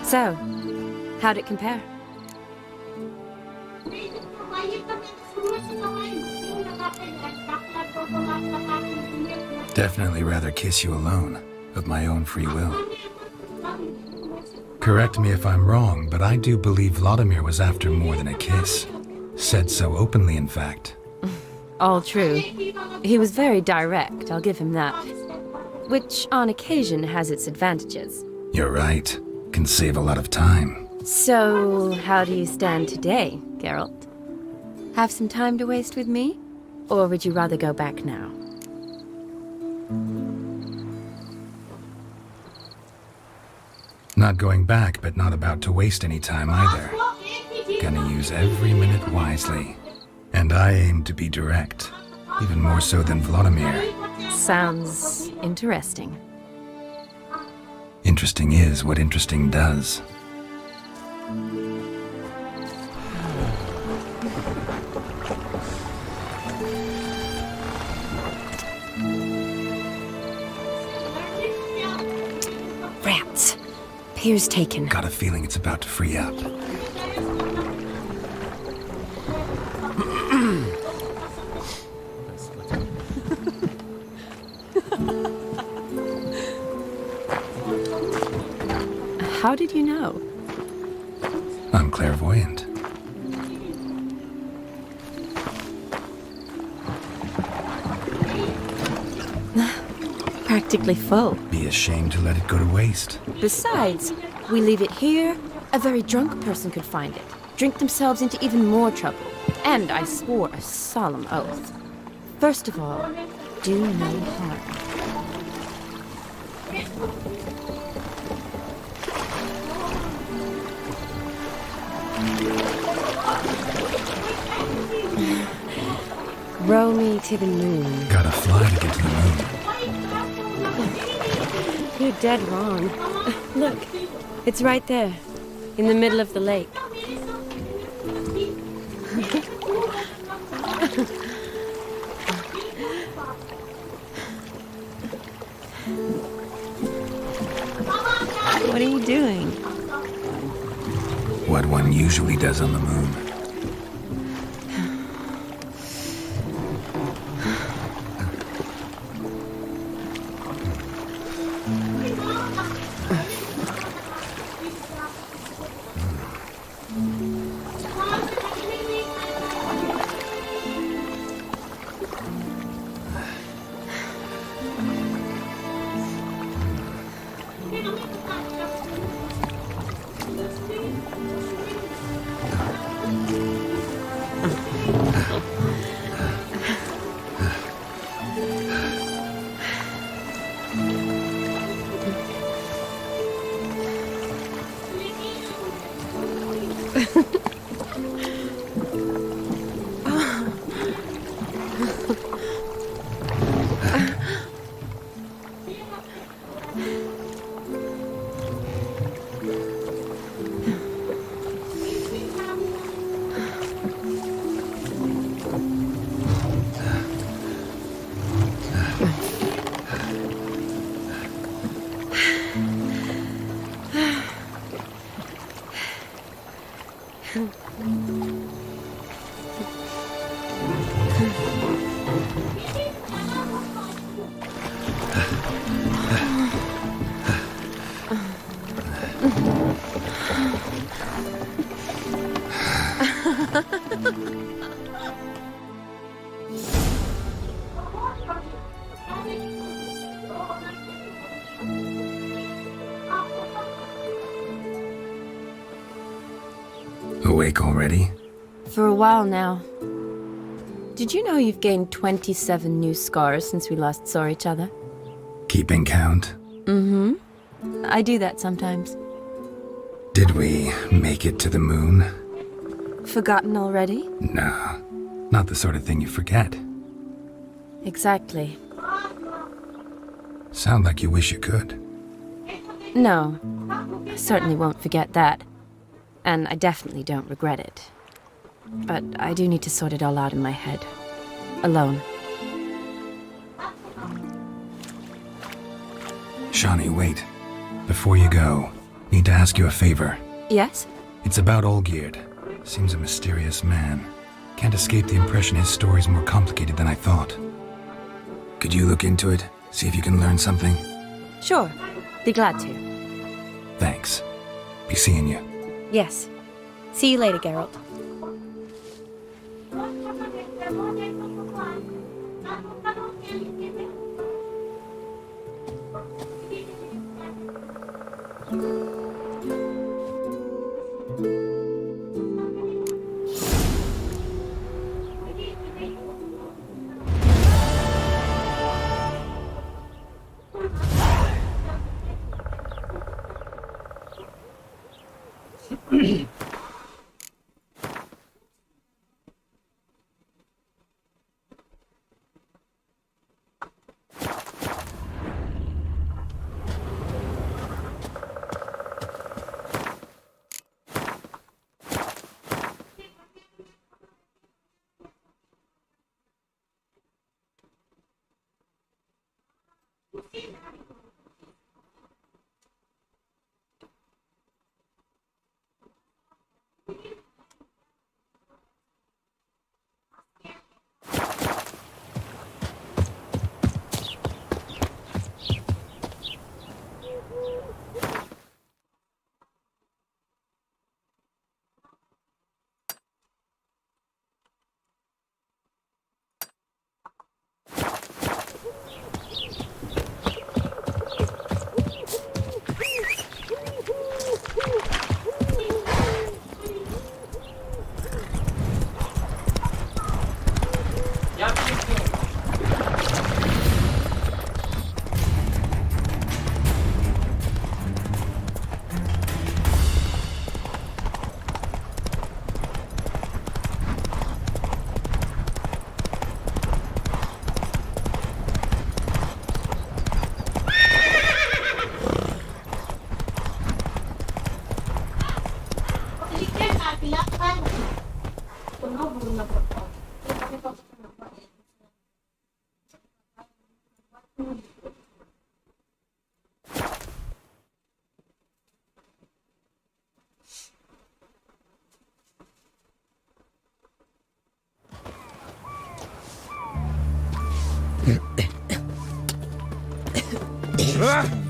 So, how'd it compare? Definitely rather kiss you alone, of my own free will. Correct me if I'm wrong, but I do believe Vladimir was after more than a kiss. Said so openly, in fact. All true. He was very direct, I'll give him that. Which, on occasion, has its advantages. You're right. Can save a lot of time. So, how do you stand today, Geralt? Have some time to waste with me? Or would you rather go back now? Not going back, but not about to waste any time either. Gonna use every minute wisely. And I aim to be direct. Even more so than Vladimir. Sounds interesting. Interesting is what interesting does. Rats. Pier's taken. Got a feeling it's about to free up. How did you know? I'm clairvoyant. Practically full. Be ashamed to let it go to waste. Besides, we leave it here, a very drunk person could find it, drink themselves into even more trouble. And I swore a solemn oath. First of all, do no harm. Row me to the moon. Gotta fly to get to the moon. You're dead wrong. Look, it's right there, in the middle of the lake. What are you doing? What one usually does on the moon. Awake already? For a while now. Did you know you've gained 27 new scars since we last saw each other? Keeping count? Mm-hmm. I do that sometimes. Did we make it to the moon? Forgotten already? No, not the sort of thing you forget. Exactly. Sound like you wish you could. No, I certainly won't forget that. And I definitely don't regret it. But I do need to sort it all out in my head. Alone. Shani, wait. Before you go, need to ask you a favor. Yes? It's about Olgierd. Seems a mysterious man. Can't escape the impression his story's more complicated than I thought. Could you look into it? See if you can learn something? Sure. Be glad to. Thanks. Be seeing you. Yes. See you later, Geralt.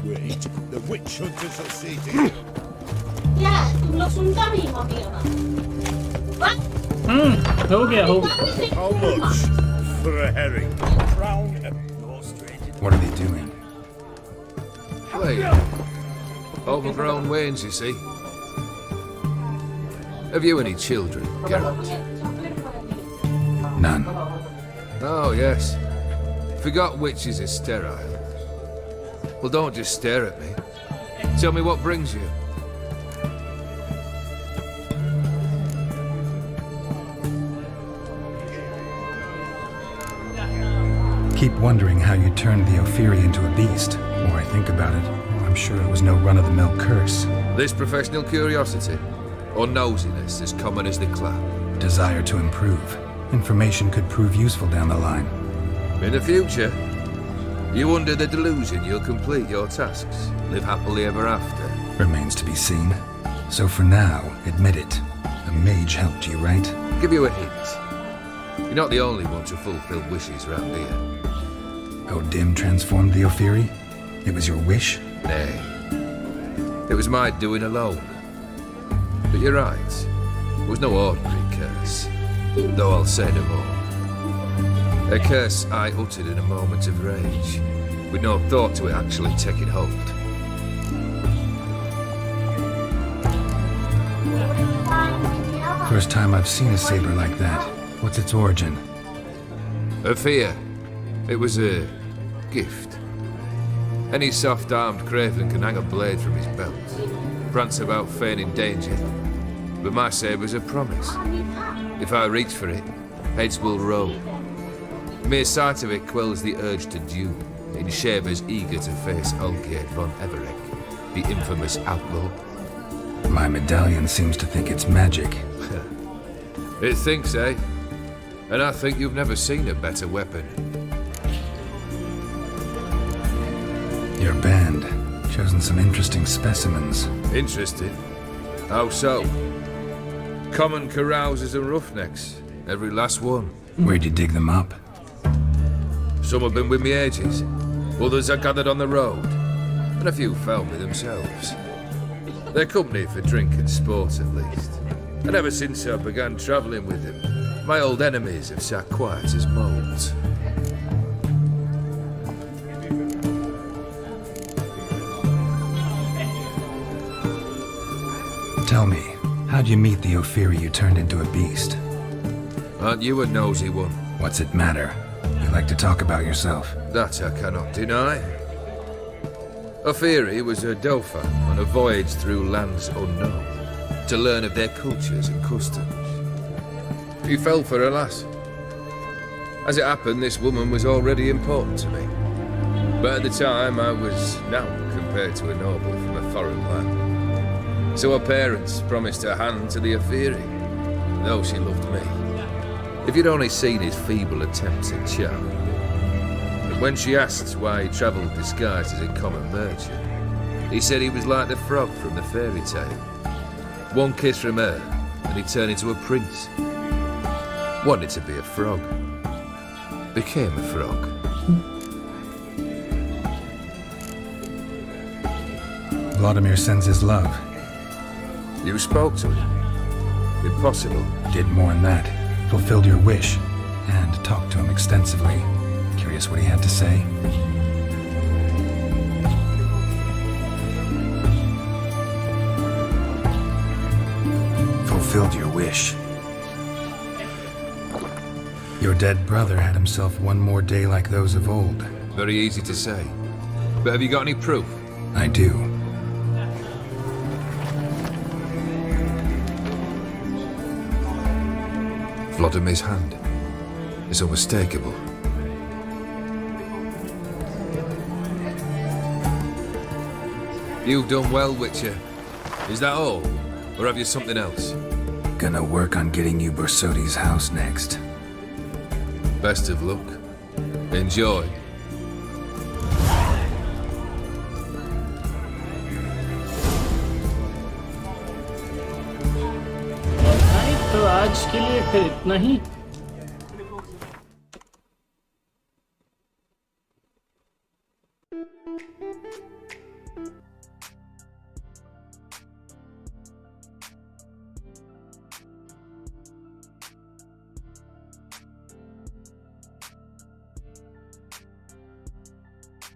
Wait, the witch hunters are seated. Yeah, lo suntamimo, हो गया हो How much for a herring? Crown and What are they doing? Wait. Overgrown wains, you see. Have you any children, Geralt? None. Oh, yes. Forgot witches are sterile. Well, don't just stare at me. Tell me what brings you. Keep wondering how you turned the Ophiri into a beast. The more I think about it, I'm sure it was no run-of-the-mill curse. This professional curiosity, or nosiness, as common as the clap. Desire to improve. Information could prove useful down the line. In the future, you under the delusion you'll complete your tasks, live happily ever after. Remains to be seen. So for now, admit it. A mage helped you, right? Give you a hint. You're not the only one to fulfill wishes round here. O'Dim transformed the Ophiri? It was your wish? Nay. It was my doing alone. But you're right. It was no ordinary curse. Though I'll say no more. A curse I uttered in a moment of rage, with no thought to it actually taking hold. First time I've seen a saber like that. What's its origin? A fear. It was a gift. Any soft-armed craven can hang a blade from his belt, prance about feigning danger. But my saber's a promise. If I reach for it, heads will roll. Mere sight of it quells the urge to duel, in shavers eager to face Olgierd von Everec, the infamous outlaw. My medallion seems to think it's magic. It thinks, eh? And I think you've never seen a better weapon. Your band, chosen some interesting specimens. Interested? How so? Common carousers and roughnecks, every last one. Where'd you dig them up? Some have been with me ages, others I gathered on the road, and a few found me themselves. They're company for drink and sport at least. And ever since I began travelling with them, my old enemies have sat quiet as moles. Tell me, how'd you meet the Ophiri you turned into a beast? Aren't you a nosy one? What's it matter? You like to talk about yourself. That I cannot deny. Ophiri was a Dauphin on a voyage through lands unknown, to learn of their cultures and customs. He fell for a lass. As it happened, this woman was already important to me. But at the time, I was nought compared to a noble from a foreign land. So her parents promised her hand to the Ophiri, though she loved me. If you'd only seen his feeble attempts at charm. But when she asked why he travelled disguised as a common merchant, he said he was like the frog from the fairy tale. One kiss from her, and he turned into a prince. Wanted to be a frog. Became a frog. Vladimir sends his love. You spoke to him? Impossible. Did more than that. Fulfilled your wish. And talked to him extensively. Curious what he had to say. Fulfilled your wish. Your dead brother had himself one more day like those of old. Very easy to say. But have you got any proof? I do. Vladimir's hand is unmistakable. You've done well, Witcher. Is that all? Or have you something else? Gonna work on getting you Borsodi's house next. Best of luck. Enjoy. तो आज के लिए फिर इतना ही।